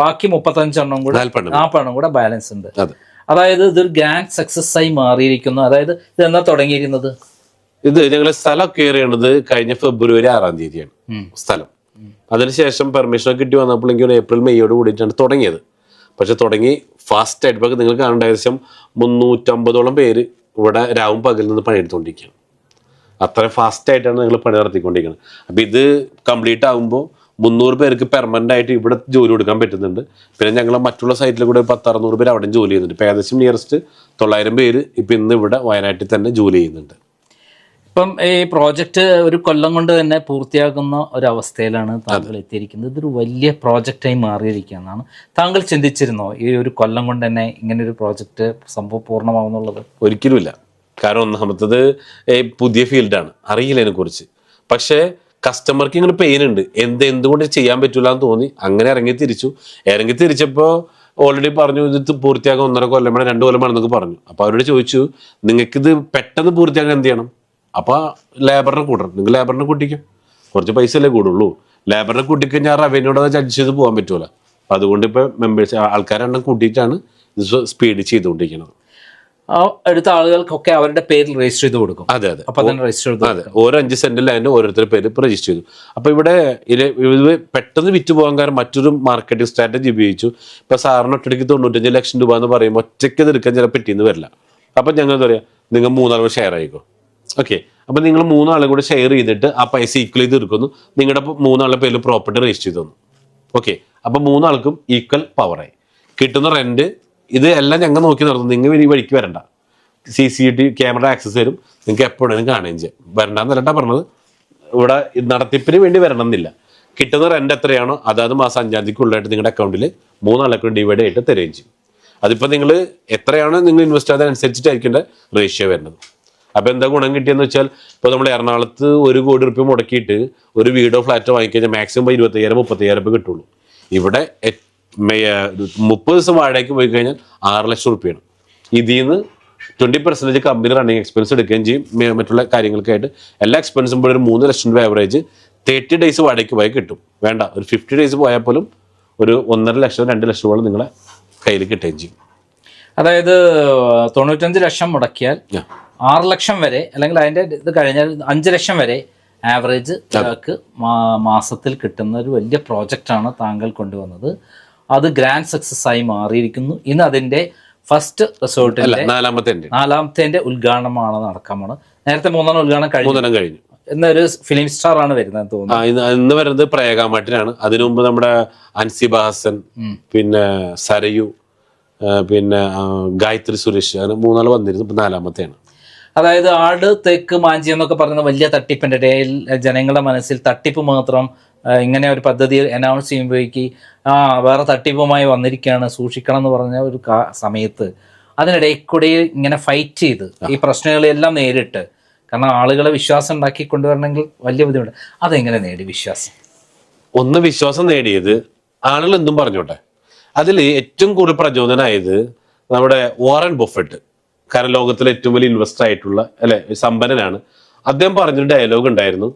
ബാക്കി 35 എണ്ണം കൂടെ 40 എണ്ണം കൂടെ ബാലൻസ് ഉണ്ട്. അതായത് ഇതൊരു ഗ്രാൻഡ് സക്സസ് ആയി മാറിയിരിക്കുന്നു. അതായത് ഇത് എന്നാ തുടങ്ങിയിരിക്കുന്നത്? ഇത് ഞങ്ങൾ സ്ഥലം കയറിയത് കഴിഞ്ഞ ഫെബ്രുവരി 6-ാം തീയതിയാണ് സ്ഥലം. അതിനുശേഷം പെർമിഷൻ കിട്ടി വന്നപ്പോൾ എനിക്ക് ഏപ്രിൽ മെയ്യോട് കൂടിയിട്ടാണ് തുടങ്ങിയത്. പക്ഷെ തുടങ്ങി ഫാസ്റ്റ് ആയിട്ട് ഇപ്പൊ നിങ്ങൾ കാണേണ്ട ഏകദേശം 350ഓളം പേര് ഇവിടെ രാവും പകലിൽ നിന്ന് പണിയെടുത്തുകൊണ്ടിരിക്കുകയാണ്. അത്ര ഫാസ്റ്റ് ആയിട്ടാണ് നിങ്ങൾ പണി നടത്തിക്കൊണ്ടിരിക്കുന്നത്. അപ്പൊ ഇത് കംപ്ലീറ്റ് ആകുമ്പോൾ 300 പേർക്ക് പെർമനന്റ് ആയിട്ട് ഇവിടെ ജോലി കൊടുക്കാൻ പറ്റുന്നുണ്ട്. പിന്നെ ഞങ്ങൾ മറ്റുള്ള സൈറ്റിൽ കൂടെ 1000-600 പേര് അവിടെ ജോലി ചെയ്യുന്നുണ്ട്. ഇപ്പൊ ഏകദേശം നിയറസ്റ്റ് 900 പേര് ഇപ്പൊ ഇന്ന് ഇവിടെ വയനാട്ടിൽ തന്നെ ജോലി ചെയ്യുന്നുണ്ട്. ഇപ്പം ഈ പ്രോജക്റ്റ് ഒരു കൊല്ലം കൊണ്ട് തന്നെ പൂർത്തിയാക്കുന്ന ഒരവസ്ഥയിലാണ് താങ്കൾ എത്തിയിരിക്കുന്നത്. ഇതൊരു വലിയ പ്രോജക്റ്റായി മാറിയിരിക്കുകയെന്നാണ് താങ്കൾ ചിന്തിച്ചിരുന്നോ ഈ ഒരു കൊല്ലം കൊണ്ട് തന്നെ ഇങ്ങനെ ഒരു പ്രോജക്റ്റ് സംഭവം പൂർണ്ണമാവുന്നുള്ളത്? ഒരിക്കലുമില്ല. കാരണം ഒന്നാമത്തത് പുതിയ ഫീൽഡാണ്, അറിയില്ല അതിനെ കുറിച്ച്. പക്ഷേ കസ്റ്റമർക്ക് ഇങ്ങനെ പെയിൻ ഉണ്ട്, എന്തുകൊണ്ട് ചെയ്യാൻ പറ്റൂല എന്ന് തോന്നി. അങ്ങനെ ഇറങ്ങി തിരിച്ചപ്പോൾ ഓൾറെഡി പറഞ്ഞു ഇത് പൂർത്തിയാക്കാൻ 1.5 കൊല്ലം വേണം, 2 കൊല്ലം വേണമെന്നൊക്കെ പറഞ്ഞു. അപ്പൊ അവരോട് ചോദിച്ചു നിങ്ങൾക്കിത് പെട്ടെന്ന് പൂർത്തിയാക്കാൻ എന്ത് ചെയ്യണം? അപ്പൊ ലേബറിനെ കൂട്ടണം. നിങ്ങൾ ലേബറിനെ കൂട്ടിക്കും, കുറച്ച് പൈസ അല്ലേ കൂടുള്ളൂ. ലേബറിനെ കൂട്ടിക്കഴിഞ്ഞാൽ റവന്യൂടെ അഡ്ജസ്റ്റ് ചെയ്ത് പോകാൻ പറ്റൂല. അപ്പൊ അതുകൊണ്ട് ഇപ്പൊ മെമ്പേഴ്സ് ആൾക്കാരെണ്ണം കൂട്ടിയിട്ടാണ് ഇത് സ്പീഡ് ചെയ്തുകൊണ്ടിരിക്കുന്നത്. എടുത്ത ആളുകൾക്കൊക്കെ അവരുടെ പേരിൽ രജിസ്റ്റർ ചെയ്ത് കൊടുക്കും. അതെ. അപ്പൊ തന്നെ രജിസ്റ്റർ ചെയ്തു. അതെ, ഓരോ 5 സെന്റ് ലാൻഡ് ഓരോരുത്തരുടെ പേര് ഇപ്പൊ രജിസ്റ്റർ ചെയ്തു. അപ്പൊ ഇവിടെ ഇത് പെട്ടെന്ന് വിറ്റ് പോകാൻ കാരണം മറ്റൊരു മാർക്കറ്റിംഗ് സ്ട്രാറ്റജി ഉപയോഗിച്ചു. ഇപ്പൊ സാറിന് ഒറ്റയ്ക്ക് 95 ലക്ഷം രൂപ എന്ന് പറയുമ്പോൾ ഒറ്റയ്ക്ക് ഇത് എടുക്കാൻ ചില പറ്റിയെന്ന് വരില്ല. അപ്പൊ ഞങ്ങൾ എന്താ പറയാ, നിങ്ങൾ 3 ആളുകൾ ഷെയർ ആയിക്കോ. ഓക്കെ, അപ്പൊ നിങ്ങൾ 3 ആളും കൂടെ ഷെയർ ചെയ്തിട്ട് ആ പൈസ ഈക്വൽ ചെയ്ത് എടുക്കുന്നു. നിങ്ങളുടെ 3 ആളുടെ പേരിൽ പ്രോപ്പർട്ടി രജിസ്റ്റർ ചെയ്തു തന്നു. ഓക്കെ, അപ്പൊ 3 ആൾക്കും ഈക്വൽ പവറായി. കിട്ടുന്ന റെന്റ് ഇത് എല്ലാം ഞങ്ങൾ നോക്കി നടത്തും. നിങ്ങൾ ഈ വഴിക്ക് വരണ്ട, CCTV ക്യാമറ ആക്സസ് വരും, നിങ്ങൾക്ക് എപ്പോഴും കാണുകയും ചെയ്യാം. വരണ്ടെന്നല്ല പറഞ്ഞത്, ഇവിടെ നടത്തിപ്പിന് വേണ്ടി വരണം എന്നില്ല. കിട്ടുന്ന റെന്റ് എത്രയാണോ അതാത് മാസം 5-ാം തീയതിക്കുള്ളതായിട്ട് നിങ്ങളുടെ അക്കൗണ്ടിൽ 3 ആൾക്കും ഡിവൈഡ് ആയിട്ട് തരുകയും ചെയ്യും. അതിപ്പോൾ നിങ്ങൾ എത്രയാണോ നിങ്ങൾ ഇൻവെസ്റ്റ് ചെയ്തതനുസരിച്ചിട്ടായിരിക്കേണ്ട റേഷ്യോ വരുന്നത്. അപ്പൊ എന്താ ഗുണം കിട്ടിയെന്ന് വെച്ചാൽ, ഇപ്പോൾ നമ്മൾ എറണാകുളത്ത് 1 കോടി രൂപ മുടക്കിയിട്ട് ഒരു വീടോ ഫ്ലാറ്റോ വാങ്ങിക്കഴിഞ്ഞാൽ മാക്സിമം 25,000-30,000 രൂപ കിട്ടുള്ളൂ. ഇവിടെ 30 ദിവസം വാടകയ്ക്ക് പോയി കഴിഞ്ഞാൽ 6 ലക്ഷം രൂപയാണ്. ഇതിൽ നിന്ന് 20% കമ്പനി റണ്ണിങ് എക്സ്പെൻസ് എടുക്കുകയും ചെയ്യും. മറ്റുള്ള കാര്യങ്ങൾക്കായിട്ട് എല്ലാ എക്സ്പെൻസും പോലും ഒരു 3 ലക്ഷം രൂപ ആവറേജ് 30 ഡേയ്സ് വാടകയ്ക്ക് പോയി കിട്ടും. വേണ്ട, ഒരു 50 ഡേയ്സ് പോയാൽ പോലും ഒരു 1.5 ലക്ഷം 2 ലക്ഷം രൂപ നിങ്ങളെ കയ്യിൽ കിട്ടുകയും ചെയ്യും. അതായത് 95 ലക്ഷം മുടക്കിയാൽ 6 ലക്ഷം വരെ, അല്ലെങ്കിൽ അതിന്റെ ഇത് കഴിഞ്ഞാൽ 5 ലക്ഷം വരെ ആവറേജ് മാസത്തിൽ കിട്ടുന്ന ഒരു വലിയ പ്രോജക്റ്റാണ് താങ്കൾ കൊണ്ടുവന്നത്. അത് ഗ്രാൻഡ് സക്സസ് ആയി മാറിയിരിക്കുന്നു. ഇന്ന് അതിന്റെ ഫസ്റ്റ് റിസോർട്ടിന്റെ 4ാമത്തെ ഉദ്ഘാടനമാണ് നടക്കാമാണ്. നേരത്തെ 3 ഉദ്ഘാടനം കഴിഞ്ഞു. ഇന്നൊരു ഫിലിം സ്റ്റാർ ആണ് വരുന്നത് തോന്നുന്നു. ഇന്ന് വരുന്നത് പ്രയാഗാമാട്ടിനാണ്. അതിനു മുമ്പ് നമ്മുടെ അൻസിബ ഹസൻ, പിന്നെ സരയു, പിന്നെ ഗായത്രി സുരേഷ്, അങ്ങനെ 3 ആൾ വന്നിരുന്നു. ഇപ്പൊ 4ാമത്തെയാണ്. അതായത് ആട് തേക്ക് മാഞ്ചി എന്നൊക്കെ പറയുന്ന വലിയ തട്ടിപ്പിന്റെ ഇടയിൽ ജനങ്ങളുടെ മനസ്സിൽ തട്ടിപ്പ് മാത്രം ഇങ്ങനെ ഒരു പദ്ധതി അനൗൺസ് ചെയ്യുമ്പോഴേക്ക് വേറെ തട്ടിപ്പുമായി വന്നിരിക്കുകയാണ്, സൂക്ഷിക്കണം എന്ന് പറഞ്ഞ ഒരു സമയത്ത് അതിനിടയിൽ കൂടെ ഇങ്ങനെ ഫൈറ്റ് ചെയ്ത് ഈ പ്രശ്നങ്ങളെല്ലാം നേരിട്ട്, കാരണം ആളുകളെ വിശ്വാസം ഉണ്ടാക്കി കൊണ്ടുവരണമെങ്കിൽ വലിയ ബുദ്ധിമുട്ട്. അതെങ്ങനെ നേടി വിശ്വാസം? വിശ്വാസം നേടിയത് ആളുകൾ എന്തും പറഞ്ഞോട്ടെ. അതിൽ ഏറ്റവും കൂടുതൽ പ്രചോദനമായത് നമ്മുടെ വാറൻ ബഫറ്റ്. കാരണം ലോകത്തിലെ ഏറ്റവും വലിയ ഇൻവെസ്റ്റർ ആയിട്ടുള്ള സമ്പന്നനാണ്. അദ്ദേഹം പറഞ്ഞൊരു ഡയലോഗ് ഉണ്ടായിരുന്നു,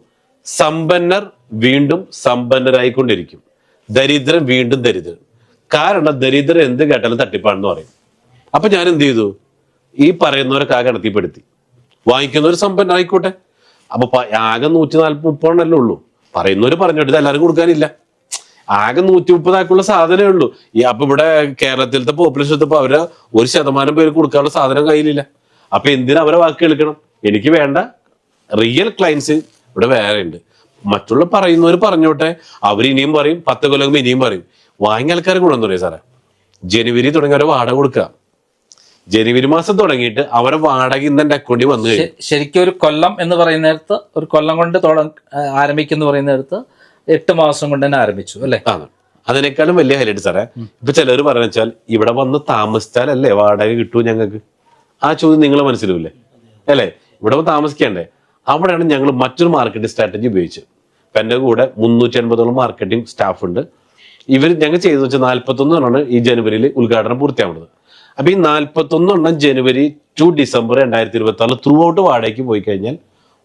സമ്പന്നർ വീണ്ടും സമ്പന്നരായിക്കൊണ്ടിരിക്കും, ദരിദ്രൻ വീണ്ടും ദരിദ്രൻ. കാരണം ദരിദ്രൻ എന്ത് കേട്ടാലും തട്ടിപ്പാണെന്ന് പറയും. അപ്പൊ ഞാൻ എന്ത് ചെയ്തു, ഈ പറയുന്നവരൊക്കെ ആകെ ഗണത്തിൽപ്പെടുത്തി. വാങ്ങിക്കുന്നവർ സമ്പന്ന ആയിക്കോട്ടെ. അപ്പൊ ആകെ 140-130 ഉള്ളൂ. പറയുന്നവര് പറഞ്ഞോട്ട് എല്ലാവരും കൊടുക്കാനില്ല. ആകെ 130 സാധനമേ ഉള്ളൂ. അപ്പൊ ഇവിടെ കേരളത്തിലത്തെ പോപ്പുലേഷൻ എടുത്തപ്പോ അവര് 1% പേര് കൊടുക്കാനുള്ള സാധനം കയ്യിലില്ല. അപ്പൊ എന്തിനാ അവരെ വാക്ക് കേൾക്കണം? എനിക്ക് വേണ്ട റിയൽ ക്ലയൻസ് ഇവിടെ വേറെ ഉണ്ട്. മറ്റുള്ള പറയുന്നവർ പറഞ്ഞോട്ടെ, അവർ ഇനിയും പറയും, 10 കൊല്ലം ഇനിയും പറയും. വാങ്ങിയ ആൾക്കാരെ ഗുണം പറയും സാറേ. ജനുവരി തുടങ്ങി അവരെ വാടക കൊടുക്കുക. ജനുവരി മാസം തുടങ്ങിയിട്ട് അവരെ വാടക ഇന്ന് എന്റെ അക്കൗണ്ടിൽ വന്നു കഴിഞ്ഞു. ശരിക്കും ഒരു കൊല്ലം എന്ന് പറയുന്നിടത്ത്, ഒരു കൊല്ലം കൊണ്ട് ആരംഭിക്കുന്ന പറയുന്നിടത്ത് 8 മാസം കൊണ്ട് തന്നെ ആരംഭിച്ചു അല്ലെ? ആണ്. അതിനേക്കാളും വലിയ ഹൈലൈറ്റ് സാറേ, ഇപ്പൊ ചിലർ പറഞ്ഞു വെച്ചാൽ ഇവിടെ വന്ന് താമസിച്ചാലല്ലേ വാടക കിട്ടൂ ഞങ്ങൾക്ക്. ആ ചോദ്യം നിങ്ങളെ മനസ്സിലൂല്ലേ അല്ലേ? ഇവിടെ വന്ന് താമസിക്കണ്ടേ? അവിടെയാണ് ഞങ്ങൾ മറ്റൊരു മാർക്കറ്റിംഗ് സ്ട്രാറ്റജി ഉപയോഗിച്ചത്. ഇപ്പൊ എന്റെ കൂടെ 380ഓളം മാർക്കറ്റിംഗ് സ്റ്റാഫ് ഉണ്ട്. ഞങ്ങൾ ചെയ്തെന്ന് വെച്ചാൽ 41 ഈ ജനുവരിയിൽ ഉദ്ഘാടനം പൂർത്തിയാവുന്നത്. അപ്പൊ ഈ 41 ജനുവരി ടു ഡിസംബർ 2026 ത്രൂ ഔട്ട് വാടകയ്ക്ക് പോയി കഴിഞ്ഞാൽ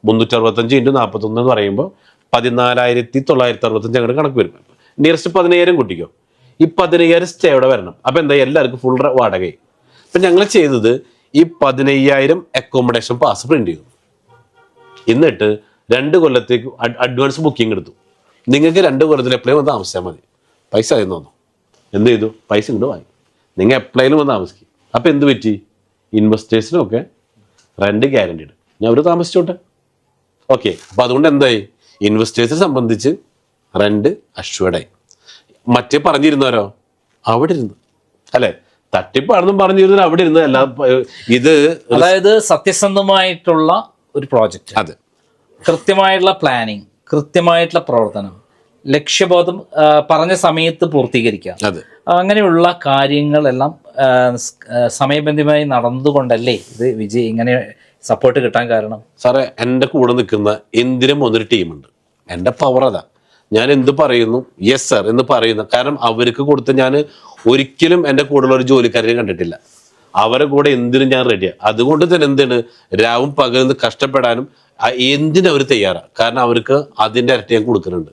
365 × 41 എന്ന് പറയുമ്പോൾ 14,965 ഞങ്ങളുടെ കണക്ക് വരും. നിയറസ്റ്റ് 15,000 കൂട്ടിക്കോ. ഈ 15,000 സ്റ്റേ അവിടെ വരണം. അപ്പൊ എന്താ, എല്ലാവർക്കും ഫുൾ വാടകയായി. അപ്പൊ ഞങ്ങൾ ചെയ്തത് ഈ 15,000 അക്കോമഡേഷൻ പാസ് പ്രിന്റ് ചെയ്തു. എന്നിട്ട് 2 കൊല്ലത്തേക്ക് അഡ്വാൻസ് ബുക്കിംഗ് എടുത്തു. നിങ്ങൾക്ക് 2 കൊല്ലത്തിൽ എപ്പോഴും വന്ന് താമസിച്ചാൽ മതി. പൈസ ആയിരുന്നു തന്നു. എന്ത് ചെയ്തു? പൈസ ഇങ്ങോട്ട് വാങ്ങി. നിങ്ങൾ എപ്പോഴും വന്ന് താമസിക്കും. അപ്പൊ എന്ത് പറ്റി? ഇൻവെസ്റ്റേഴ്സിനൊക്കെ റെന്റ് ഗ്യാരണ്ടീഡ്. ഞാൻ അവർ താമസിച്ചോട്ടെ. ഓക്കെ. അപ്പൊ അതുകൊണ്ട് എന്തായി? ഇൻവെസ്റ്റേഴ്സിനെ സംബന്ധിച്ച് റെന്റ് അഷ്വേർഡായി. മറ്റേ പറഞ്ഞിരുന്നവരോ അവിടെ ഇരുന്ന് അല്ലെ, തട്ടിപ്പാണെന്നും പറഞ്ഞിരുന്നത് അവിടെ ഇരുന്ന്. അല്ല, ഇത് അതായത് സത്യസന്ധമായിട്ടുള്ള ഒരു പ്രോജക്റ്റ്, അതെ, കൃത്യമായിട്ടുള്ള പ്ലാനിങ്, കൃത്യമായിട്ടുള്ള പ്രവർത്തനം, ലക്ഷ്യബോധം പറഞ്ഞ സമയത്ത് പൂർത്തീകരിക്കുക, അതെ, അങ്ങനെയുള്ള കാര്യങ്ങളെല്ലാം സമയബന്ധിതമായി നടന്നുകൊണ്ടല്ലേ ഇത് വിജയ് ഇങ്ങനെ സപ്പോർട്ട് കിട്ടാൻ കാരണം? സാറേ, എൻ്റെ കൂടെ നിൽക്കുന്ന എന്തിനും ഒന്നൊരു ടീമുണ്ട്. എൻ്റെ പവർ അതാ. ഞാൻ എന്ത് പറയുന്നു യെസ് സർ എന്ന് പറയുന്നു. കാരണം അവർക്ക് കൊടുത്ത് ഞാൻ ഒരിക്കലും എൻ്റെ കൂടെയുള്ള ഒരു ജോലിക്കാരെ കണ്ടിട്ടില്ല. അവരെ കൂടെ എന്തിനും ഞാൻ റെഡിയാണ്. അതുകൊണ്ട് തന്നെ എന്താണ്, രാവും പകലും കഷ്ടപ്പെടാനും എന്തിനും അവർ തയ്യാറാണ്. കാരണം അവർക്ക് അതിൻ്റെ ഇരട്ടി ഞാൻ കൊടുക്കുന്നുണ്ട്.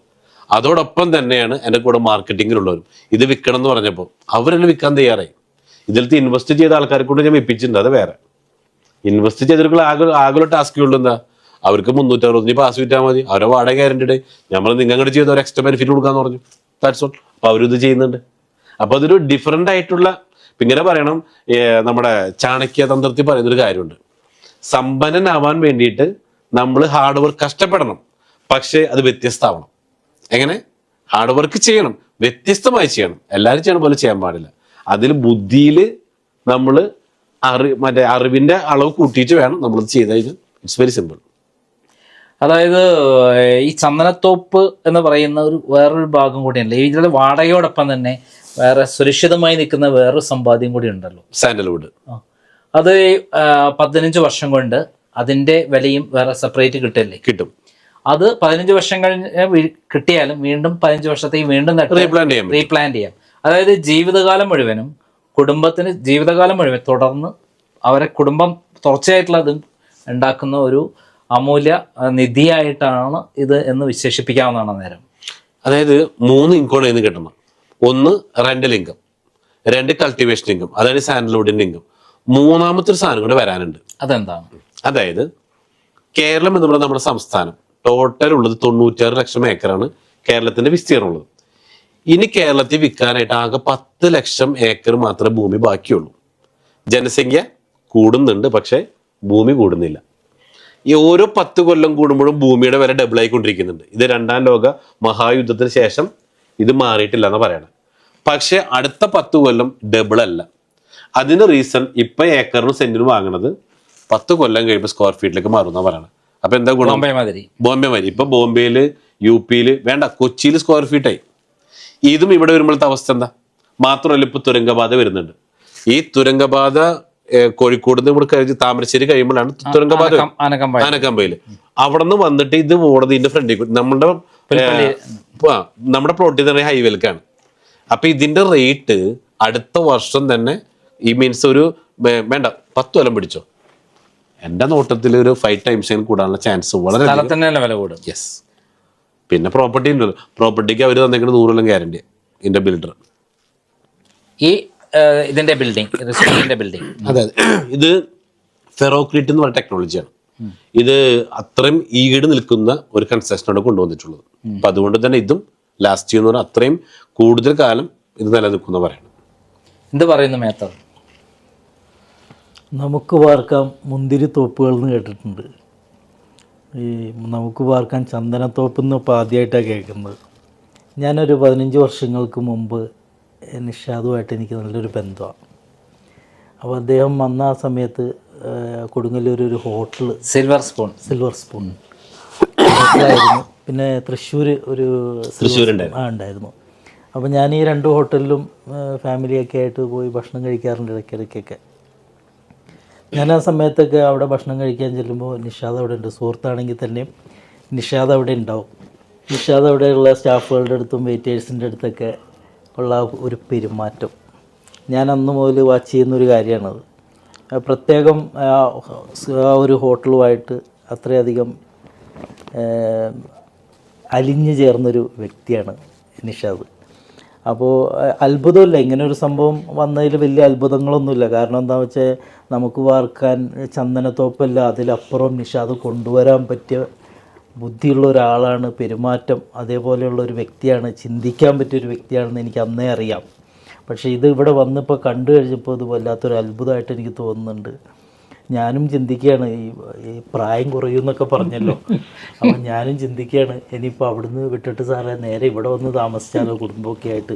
അതോടൊപ്പം തന്നെയാണ് എൻ്റെ കൂടെ മാർക്കറ്റിങ്ങിലുള്ളവരും. ഇത് വിൽക്കണം എന്ന് പറഞ്ഞപ്പോൾ അവരെന്നെ വിൽക്കാൻ തയ്യാറായി. ഇതിലത്തെ ഇൻവെസ്റ്റ് ചെയ്ത ആൾക്കാരെ കൊണ്ട് ഞാൻ വിൽപ്പിച്ചിട്ടുണ്ട്. അത് വേറെ. ഇൻവെസ്റ്റ് ചെയ്തിട്ടുള്ള ആകെ ടാസ്കുള്ള എന്താ, അവർക്ക് 360 പാസ് വിറ്റാൽ മതി. അവരെ വാടക ഗ്യാരണ്ടീഡ്. നമ്മൾ നിങ്ങൾ ചെയ്ത ഒരു എക്സ്ട്രാ ബെനിഫിറ്റ് കൊടുക്കാന്ന് പറഞ്ഞു. That's all. അപ്പൊ അവരിത് ചെയ്യുന്നുണ്ട്. അപ്പൊ അതൊരു ഡിഫറെന്റ് ആയിട്ടുള്ള, ഇങ്ങനെ പറയണം, നമ്മുടെ ചാണക്യ തന്ത്രത്തിൽ പറയുന്നൊരു കാര്യമുണ്ട്. സമ്പന്നനാവാൻ വേണ്ടിയിട്ട് നമ്മൾ ഹാർഡ് വർക്ക് കഷ്ടപ്പെടണം, പക്ഷെ അത് വ്യത്യസ്തമാവണം. എങ്ങനെ? ഹാർഡ് വർക്ക് ചെയ്യണം, വ്യത്യസ്തമായി ചെയ്യണം. എല്ലാവരും ചെയ്യണ പോലെ ചെയ്യാൻ പാടില്ല. അതിൽ ബുദ്ധിയിൽ നമ്മൾ അറിവിന്റെ അളവ് കൂട്ടിയിട്ട് വേണം നമ്മളത് ചെയ്ത് കഴിഞ്ഞാൽ. It's very simple. അതായത് ഈ ചന്ദനത്തോപ്പ് എന്ന് പറയുന്ന ഒരു വേറൊരു ഭാഗം കൂടിയല്ലേ ഇതിന്റെ വാടകയോടൊപ്പം തന്നെ വേറെ സുരക്ഷിതമായി നിൽക്കുന്ന വേറൊരു സമ്പാദ്യം കൂടി ഉണ്ടല്ലോ, സാൻഡൽവുഡ്. അത് 15 വർഷം കൊണ്ട് അതിന്റെ വിലയും വേറെ സെപ്പറേറ്റ് കിട്ടല്ലേ? കിട്ടും. അത് 15 വർഷം കഴിഞ്ഞ് കിട്ടിയാലും വീണ്ടും 15 വർഷത്തേക്ക് വീണ്ടും റീപ്ലാൻ ചെയ്യാം. അതായത് ജീവിതകാലം മുഴുവനും കുടുംബത്തിന് ജീവിതകാലം മുഴുവൻ തുടർന്ന് അവരെ കുടുംബം തുടർച്ചയായിട്ടുള്ളതും ഉണ്ടാക്കുന്ന ഒരു അമൂല്യ നിധിയായിട്ടാണ് ഇത് എന്ന് വിശേഷിപ്പിക്കാവുന്നതാണ് നേരം. അതായത് 3 ഇൻകം എന്ന് കിട്ടണം. 1 റെന്റൽ ഇൻകം, 2 കൾട്ടിവേഷൻ ഇൻകം, അതായത് സാൻഡൽവുഡിന്റെ ഇൻകം. 3ാമത്തെ ഒരു സാധനം കൂടെ വരാനുണ്ട്. അതെന്താണ്? അതായത് കേരളം എന്ന് പറയുന്നത് നമ്മുടെ സംസ്ഥാനം ടോട്ടൽ ഉള്ളത് 96 ലക്ഷം ഏക്കറാണ് കേരളത്തിന്റെ വിസ്തീർണം ഉള്ളത്. ഇനി കേരളത്തിൽ വിൽക്കാനായിട്ട് ആകെ 10 ലക്ഷം ഏക്കർ മാത്രമേ ഭൂമി ബാക്കിയുള്ളൂ. ജനസംഖ്യ കൂടുന്നുണ്ട്, പക്ഷെ ഭൂമി കൂടുന്നില്ല. ഈ ഓരോ 10 കൊല്ലം കൂടുമ്പോഴും ഭൂമിയുടെ വില ഡബിൾ ആയിക്കൊണ്ടിരിക്കുന്നുണ്ട്. ഇത് 2ാം ലോക മഹായുദ്ധത്തിന് ശേഷം ഇത് മാറിയിട്ടില്ല എന്ന് പറയണം. പക്ഷെ അടുത്ത 10 കൊല്ലം ഡബിൾ അല്ല. അതിന് റീസൺ ഇപ്പൊ ഏക്കറിനും സെന്റിനും വാങ്ങണത് 10 കൊല്ലം കഴിയുമ്പോൾ സ്ക്വയർ ഫീറ്റിലേക്ക് മാറുന്ന പറയണം. അപ്പൊ എന്താ ഗുണം? ബോംബെ മാതിരി. ഇപ്പൊ ബോംബെയില്, യുപിയില്, വേണ്ട കൊച്ചിയിൽ സ്ക്വയർ ഫീറ്റായി. ഇതും ഇവിടെ വരുമ്പോഴത്തെ അവസ്ഥ എന്താ? മാത്രമല്ല, ഇപ്പൊ തുരങ്കപാത വരുന്നുണ്ട്. ഈ തുരങ്കപാത കോഴിക്കോട് നിന്ന് ഇവിടെ കഴിഞ്ഞ് താമരശ്ശേരി കഴിയുമ്പോഴാണ് തുരങ്കപാത ആനക്കമ്പയില്. അവിടെ നിന്ന് വന്നിട്ട് ഇത് ഓടുന്നത് ഇതിന്റെ ഫ്രണ്ടിൽ നമ്മുടെ പ്ലോട്ടിൽ തന്നെ ഹൈവേയിലേക്കാണ്. അപ്പൊ ഇതിന്റെ റേറ്റ് അടുത്ത വർഷം തന്നെ ഈ മീൻസ് ഒരു വേണ്ട 10 കൊല്ലം പിടിച്ചോ, എന്റെ നോട്ടത്തിൽ ഒരു 5 times കൂടാനുള്ള ചാൻസ് വളരെ. വില കൂടും. യെസ്. പിന്നെ പ്രോപ്പർട്ടി ഉണ്ടല്ലോ, പ്രോപ്പർട്ടിക്ക് അവർ തന്നേക്കുന്നത് 100 കൊല്ലം ഗ്യാരണ്ടി. ഇതിന്റെ ബിൽഡർ. ഈ ഇതിന്റെ ബിൽഡിംഗ് റെസ്റ്റോറന്റിന്റെ ബിൽഡിംഗ് അതെ, ഇത് ഫെറോക്രീറ്റ് എന്ന് പറയുന്ന ടെക്നോളജിയാണ്. ഇത് അത്രയും ഈട് നിൽക്കുന്ന ഒരു കൺസ്ട്രക്ഷനാണ് കൊണ്ടുവന്നിട്ടുള്ളത്. അപ്പൊ അതുകൊണ്ട് തന്നെ ഇതും ലാസ്റ്റ് ചെയ്യുന്ന പറഞ്ഞാൽ അത്രയും കൂടുതൽ കാലം ഇത് നിലനിൽക്കുന്ന പറയണം. എന്ത് പറയുന്നു മേത്തർ? നമുക്ക് പാർക്കാൻ മുന്തിരി തോപ്പുകൾ എന്ന് കേട്ടിട്ടുണ്ട്. ഈ നമുക്ക് പാർക്കാൻ ചന്ദനത്തോപ്പ് എന്ന് ഇപ്പോൾ ആദ്യമായിട്ടാണ് കേൾക്കുന്നത്. ഞാനൊരു 15 വർഷങ്ങൾക്ക് മുമ്പ് നിഷാദുമായിട്ട് എനിക്ക് നല്ലൊരു ബന്ധമാണ്. അപ്പോൾ അദ്ദേഹം വന്ന ആ സമയത്ത് കൊടുങ്ങല്ലൂർ ഒരു ഹോട്ടൽ സിൽവർ സ്പൂൺ ഹോട്ടലായിരുന്നു. പിന്നെ തൃശ്ശൂർ ഒരു ഉണ്ടായിരുന്നു. അപ്പോൾ ഞാൻ ഈ 2 ഹോട്ടലിലും ഫാമിലിയൊക്കെ ആയിട്ട് പോയി ഭക്ഷണം കഴിക്കാറുണ്ട് ഇടയ്ക്കിടയ്ക്കൊക്കെ. ഞാൻ ആ സമയത്തൊക്കെ അവിടെ ഭക്ഷണം കഴിക്കാൻ ചെല്ലുമ്പോൾ നിഷാദ് അവിടെ ഉണ്ട്. സുഹൃത്താണെങ്കിൽ തന്നെയും നിഷാദ് അവിടെ ഉണ്ടാവും. നിഷാദ് അവിടെയുള്ള സ്റ്റാഫുകളുടെ അടുത്തും വെയിറ്റേഴ്സിൻ്റെ അടുത്തൊക്കെ ഉള്ള ഒരു പെരുമാറ്റം ഞാൻ അന്ന് മുതൽ വാച്ച് ചെയ്യുന്നൊരു കാര്യമാണത്. പ്രത്യേകം ആ ഒരു ഹോട്ടലുമായിട്ട് അത്രയധികം അലിഞ്ഞു ചേർന്നൊരു വ്യക്തിയാണ് നിഷാദ്. അപ്പോൾ അത്ഭുതമില്ല, ഇങ്ങനെ ഒരു സംഭവം വന്നതിൽ വലിയ അത്ഭുതങ്ങളൊന്നുമില്ല. കാരണം എന്താണെന്ന് വെച്ചാൽ നമുക്ക് വാർക്കാൻ ചന്ദനത്തോപ്പല്ല, അതിലപ്പുറം നിഷാദ് കൊണ്ടുവരാൻ പറ്റിയ ബുദ്ധിയുള്ള ഒരാളാണ്. പെരുമാറ്റം അതേപോലെയുള്ള ഒരു വ്യക്തിയാണ്, ചിന്തിക്കാൻ പറ്റിയൊരു വ്യക്തിയാണെന്ന് എനിക്ക് അന്നേ അറിയാം. പക്ഷേ ഇത് ഇവിടെ വന്നിപ്പോൾ കണ്ടു കഴിഞ്ഞപ്പോൾ ഇത് വല്ലാത്തൊരു അത്ഭുതമായിട്ട് എനിക്ക് തോന്നുന്നുണ്ട്. ഞാനും ചിന്തിക്കുകയാണ്, ഈ പ്രായം കുറയുമെന്നൊക്കെ പറഞ്ഞല്ലോ, അപ്പം ഞാനും ചിന്തിക്കുകയാണ് ഇനിയിപ്പോൾ അവിടുന്ന് വിട്ടിട്ട് സാറേ നേരെ ഇവിടെ വന്ന് താമസിച്ചാലോ, കുടുംബമൊക്കെ ആയിട്ട്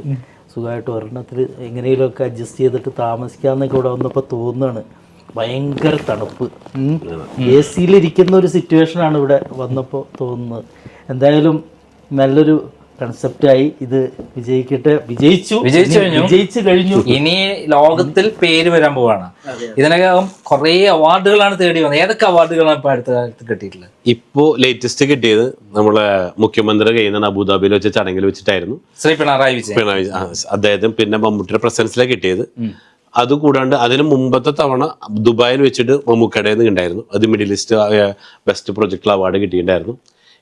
സുഖമായിട്ട് ഒരെണ്ണത്തിൽ എങ്ങനെയെങ്കിലുമൊക്കെ അഡ്ജസ്റ്റ് ചെയ്തിട്ട് താമസിക്കാമെന്നൊക്കെ ഇവിടെ വന്നപ്പോൾ തോന്നുകയാണ്. ഭയങ്കര തണുപ്പ്, AC-ലിരിക്കുന്ന ഒരു സിറ്റുവേഷനാണ് ഇവിടെ വന്നപ്പോൾ തോന്നുന്നത്. എന്തായാലും നല്ലൊരു കൺസെപ്റ്റായി, ഇത് വിജയിച്ചു കഴിഞ്ഞു. ഇനി ലോകത്തിൽ പേര് വരാൻ പോവാണ്. ഇതിനകം കുറെ അവാർഡുകളാണ് തേടി വന്നത്. ഏതൊക്കെ അവാർഡുകളാണ് ഇപ്പൊ അടുത്ത കാലത്ത് കിട്ടിയിട്ടുള്ളത്? ഇപ്പോ ലേറ്റസ്റ്റ് കിട്ടിയത് നമ്മളെ മുഖ്യമന്ത്രി കയ്യിൽ നിന്ന് അബുദാബിയിൽ വെച്ച ചടങ്ങിൽ വെച്ചിട്ടായിരുന്നു. ശ്രീ പിണറായി വിജയൻ അദ്ദേഹത്തിന് പിന്നെ മമ്മൂട്ടിയുടെ പ്രസൻസിലാണ് കിട്ടിയത്. അതുകൂടാണ്ട് അതിന് മുമ്പത്തെ തവണ ദുബായിൽ വെച്ചിട്ട് മമ്മൂക്കയുടെ ഉണ്ടായിരുന്നു. അത് middle east best project award കിട്ടിയിട്ടുണ്ടായിരുന്നു.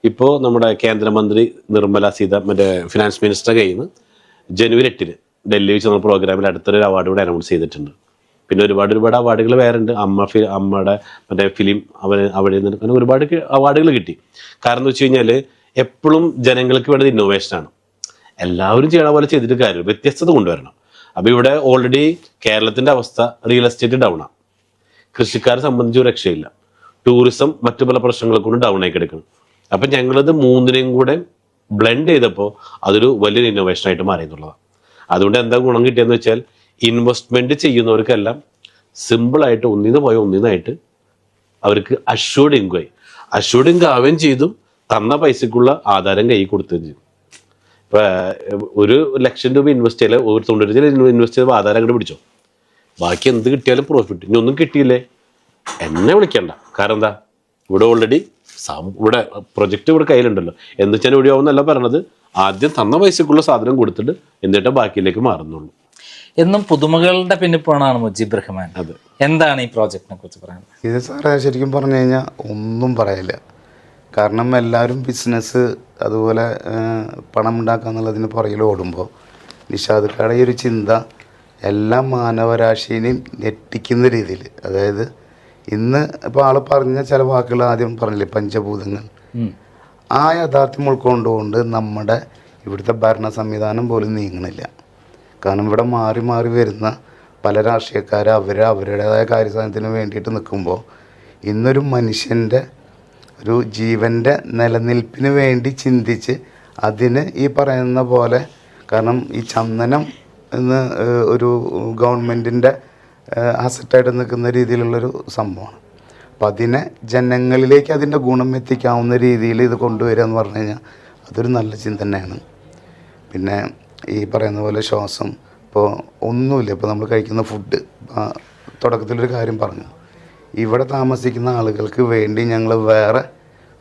ഇപ്പോൾ നമ്മുടെ കേന്ദ്രമന്ത്രി നിർമ്മല മറ്റേ ഫിനാൻസ് മിനിസ്റ്റർ കയ്യിൽ നിന്ന് ജനുവരി 8 ഡൽഹി വെച്ച് നമ്മൾ പ്രോഗ്രാമിൽ അടുത്തൊരു അവാർഡ് കൂടെ അനൗൺസ് ചെയ്തിട്ടുണ്ട്. പിന്നെ ഒരുപാട് അവാർഡുകൾ വേറെ ഉണ്ട്. അമ്മയുടെ മറ്റേ ഫിലിം അവിടെ നിന്ന് അങ്ങനെ ഒരുപാട് അവാർഡുകൾ കിട്ടി. കാരണം എന്ന് വെച്ച് കഴിഞ്ഞാൽ എപ്പോഴും ജനങ്ങൾക്ക് വേണ്ടത് ഇന്നോവേഷനാണ്. എല്ലാവരും ചെയ്യണ പോലെ ചെയ്തിട്ട് കാര്യം വ്യത്യസ്തത കൊണ്ടുവരണം. അപ്പോൾ ഇവിടെ ഓൾറെഡി കേരളത്തിൻ്റെ അവസ്ഥ റിയൽ എസ്റ്റേറ്റ് ഡൗണാണ്. കൃഷിക്കാരെ സംബന്ധിച്ച് ഒരു രക്ഷയില്ല. ടൂറിസം മറ്റു പല പ്രശ്നങ്ങളെ കൊണ്ട് ഡൗൺ ആയി കിടക്കണം. അപ്പം ഞങ്ങളത് മൂന്നിനെയും കൂടെ ബ്ലെൻഡ് ചെയ്തപ്പോൾ അതൊരു വലിയൊരു ഇന്നോവേഷനായിട്ട് മാറി എന്നുള്ളതാണ്. അതുകൊണ്ട് എന്താ ഗുണം കിട്ടിയെന്ന് വെച്ചാൽ ഇൻവെസ്റ്റ്മെന്റ് ചെയ്യുന്നവർക്കെല്ലാം സിമ്പിളായിട്ട് ഒന്നിനായിട്ട് അവർക്ക് അഷ്യൂർഡ് ഇൻകം ആവുകയും ചെയ്തു. തന്ന പൈസക്കുള്ള ആധാരം കൈ കൊടുക്കുകയും ചെയ്തു. ഇപ്പൊ 1,00,000 രൂപ ഇൻവെസ്റ്റ് ചെയ്യല് 90 ഇൻവെസ്റ്റ് ചെയ്ത് ആധാരം അങ്ങോട്ട് പിടിച്ചോ, ബാക്കി എന്ത് കിട്ടിയാലും പ്രോഫിറ്റ്. ഇനി ഒന്നും കിട്ടിയില്ലേ എന്നെ വിളിക്കണ്ട. കാരണം എന്താ, ഇവിടെ ഓൾറെഡി ഇവിടെ പ്രൊജക്റ്റ് ഇവിടെ കയ്യിലുണ്ടല്ലോ. എന്ന് വെച്ചാൽ ഇവിടെ ആവുന്നല്ല പറഞ്ഞത്, ആദ്യം തന്ന പൈസക്കുള്ള സാധനം കൊടുത്തിട്ട് എന്നിട്ട് ബാക്കിയിലേക്ക് മാറുന്നുള്ളൂ. എന്നും പുതുമകളുടെ പിന്നിപ്പാണ് മുജീബ് റഹ്മാൻ. അതെ, എന്താണ് ഈ പ്രോജക്റ്റിനെ കുറിച്ച് പറയുന്നത്? ഇത് സാറേ ശരിക്കും പറഞ്ഞു കഴിഞ്ഞാൽ ഒന്നും പറയില്ല. കാരണം എല്ലാവരും ബിസിനസ് അതുപോലെ പണം ഉണ്ടാക്കുക എന്നുള്ളതിന് പുറകിൽ ഓടുമ്പോൾ നിഷാദ് ഖായുടെ ഈ ഒരു ചിന്ത എല്ലാ മാനവരാശിനെയും ഞെട്ടിക്കുന്ന രീതിയിൽ, അതായത് ഇന്ന് ഇപ്പോൾ ആൾ പറഞ്ഞ ചില വാക്കുകൾ ആദ്യം പറഞ്ഞില്ലേ, പഞ്ചഭൂതങ്ങൾ, ആ യാഥാർത്ഥ്യം ഉൾക്കൊണ്ടുകൊണ്ട് നമ്മുടെ ഇവിടുത്തെ ഭരണ സംവിധാനം പോലും നീങ്ങണില്ല. കാരണം ഇവിടെ മാറി മാറി വരുന്ന പല രാഷ്ട്രീയക്കാർ അവരുടേതായ കാര്യസാധനത്തിന് വേണ്ടിയിട്ട് നിൽക്കുമ്പോൾ ഇന്നൊരു മനുഷ്യൻ്റെ ഒരു ജീവൻ്റെ നിലനിൽപ്പിന് വേണ്ടി ചിന്തിച്ച് അതിന് ഈ പറയുന്ന പോലെ, കാരണം ഈ ചന്ദനം എന്ന് ഒരു ഗവൺമെൻറ്റിൻ്റെ അസറ്റായിട്ട് നിൽക്കുന്ന രീതിയിലുള്ളൊരു സംഭവമാണ്. അപ്പം അതിനെ ജനങ്ങളിലേക്ക് അതിൻ്റെ ഗുണം എത്തിക്കാവുന്ന രീതിയിൽ ഇത് കൊണ്ടുവരിക എന്ന് പറഞ്ഞു കഴിഞ്ഞാൽ അതൊരു നല്ല ചിന്ത തന്നെയാണ്. പിന്നെ ഈ പറയുന്ന പോലെ ശ്വാസം, ഇപ്പോൾ ഒന്നുമില്ല, ഇപ്പോൾ നമ്മൾ കഴിക്കുന്ന ഫുഡ്, തുടക്കത്തിലൊരു കാര്യം പറഞ്ഞു, ഇവിടെ താമസിക്കുന്ന ആളുകൾക്ക് വേണ്ടി ഞങ്ങൾ വേറെ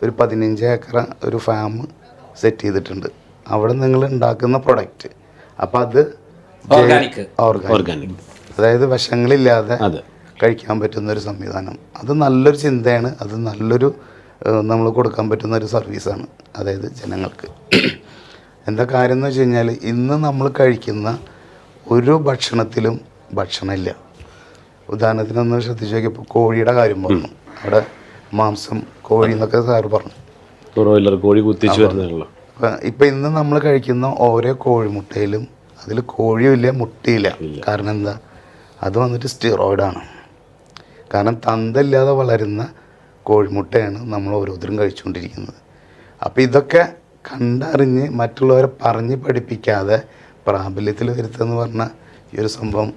ഒരു 15 ഏക്കർ ഒരു ഫാം സെറ്റ് ചെയ്തിട്ടുണ്ട്. അവിടെ നിങ്ങൾ ഉണ്ടാക്കുന്ന പ്രൊഡക്റ്റ്, അപ്പം അത് ഓർഗാനിക്, അതായത് വിഷങ്ങളില്ലാതെ കഴിക്കാൻ പറ്റുന്ന ഒരു സംവിധാനം. അത് നല്ലൊരു ചിന്തയാണ്. അത് നല്ലൊരു നമ്മൾ കൊടുക്കാൻ പറ്റുന്ന ഒരു സർവീസാണ്, അതായത് ജനങ്ങൾക്ക്. എന്താ കാര്യം എന്ന് വെച്ച് കഴിഞ്ഞാൽ ഇന്ന് നമ്മൾ കഴിക്കുന്ന ഒരു ഭക്ഷണത്തിലും ഭക്ഷണമില്ല. ഉദാഹരണത്തിനൊന്ന് ശ്രദ്ധിച്ച് നോക്കിയപ്പോൾ കോഴിയുടെ കാര്യം പറഞ്ഞു, അവിടെ മാംസം കോഴി എന്നൊക്കെ സാറ് പറഞ്ഞു, ബ്രോയിലർ കോഴി കുത്തിച്ച് വരുന്നതാണല്ലോ. ഇപ്പം ഇന്ന് നമ്മൾ കഴിക്കുന്ന ഓരോ കോഴിമുട്ടയിലും അതിൽ കോഴിയുമില്ല മുട്ടയില്ല. കാരണം എന്താ? അത് വന്നിട്ട് സ്റ്റിറോയിഡാണ്. കാരണം തന്തയില്ലാതെ വളരുന്ന കോഴിമുട്ടയാണ് നമ്മൾ ഓരോരുത്തരും കഴിച്ചുകൊണ്ടിരിക്കുന്നത്. അപ്പോൾ ഇതൊക്കെ കണ്ടറിഞ്ഞ് മറ്റുള്ളവരെ പറഞ്ഞ് പഠിപ്പിക്കാതെ പ്രാബല്യത്തിൽ വരുത്തുകയെന്ന് പറഞ്ഞാൽ ഈ ഒരു സംഭവം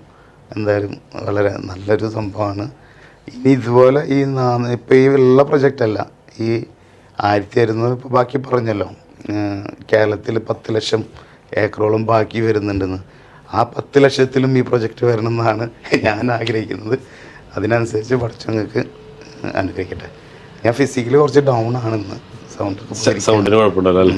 എന്തായാലും വളരെ നല്ലൊരു സംഭവമാണ്. ഇനി ഇതുപോലെ ഇപ്പോൾ ഈ ഉള്ള പ്രൊജക്റ്റല്ല, ഈ 1600 ഇപ്പോൾ ബാക്കി പറഞ്ഞല്ലോ, കേരളത്തിൽ 10 ലക്ഷം ഏക്കറോളം ബാക്കി വരുന്നുണ്ടെന്ന്. ആ 10 ലക്ഷത്തിലും ഈ പ്രൊജക്റ്റ് വരണം എന്നാണ് ഞാൻ ആഗ്രഹിക്കുന്നത്. അതിനനുസരിച്ച് പഠിച്ചവങ്ങൾക്ക് അനുഗ്രഹിക്കട്ടെ. ഞാൻ ഫിസിക്കലി കുറച്ച് ഡൗൺ ആണെന്ന്, സൗണ്ടിന് കുഴപ്പമുണ്ടല്ലോ.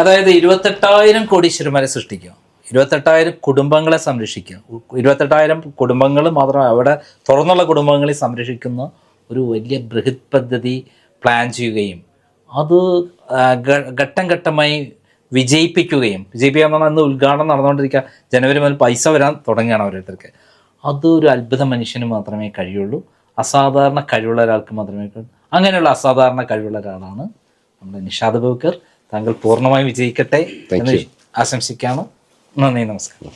അതായത് 28,000 കോടീശ്വരന്മാരെ സൃഷ്ടിക്കുക, 28,000 കുടുംബങ്ങളെ സംരക്ഷിക്കുക, 28,000 കുടുംബങ്ങൾ മാത്രം അവിടെ തുറന്നുള്ള കുടുംബങ്ങളെ സംരക്ഷിക്കുന്ന ഒരു വലിയ ബൃഹത് പദ്ധതി പ്ലാൻ ചെയ്യുകയും അത് ഘട്ടം ഘട്ടമായി വിജയിപ്പിക്കുകയും എന്ന് പറഞ്ഞാൽ അന്ന് ഉദ്ഘാടനം നടന്നുകൊണ്ടിരിക്കുക, ജനുവരി മുതൽ പൈസ വരാൻ തുടങ്ങുകയാണ് ഓരോരുത്തർക്ക്. അതൊരു അത്ഭുത മനുഷ്യന് മാത്രമേ കഴിയുള്ളൂ, അസാധാരണ കഴിവുള്ള ഒരാൾക്ക് മാത്രമേ കഴിയൂ. അങ്ങനെയുള്ള അസാധാരണ കഴിവുള്ള ഒരാളാണ് നമ്മുടെ നിഷാദ് അബൂബക്കർ. താങ്കൾ പൂർണ്ണമായും വിജയിക്കട്ടെ എന്ന് ആശംസിക്കുകയാണ്. നന്ദി, നമസ്കാരം.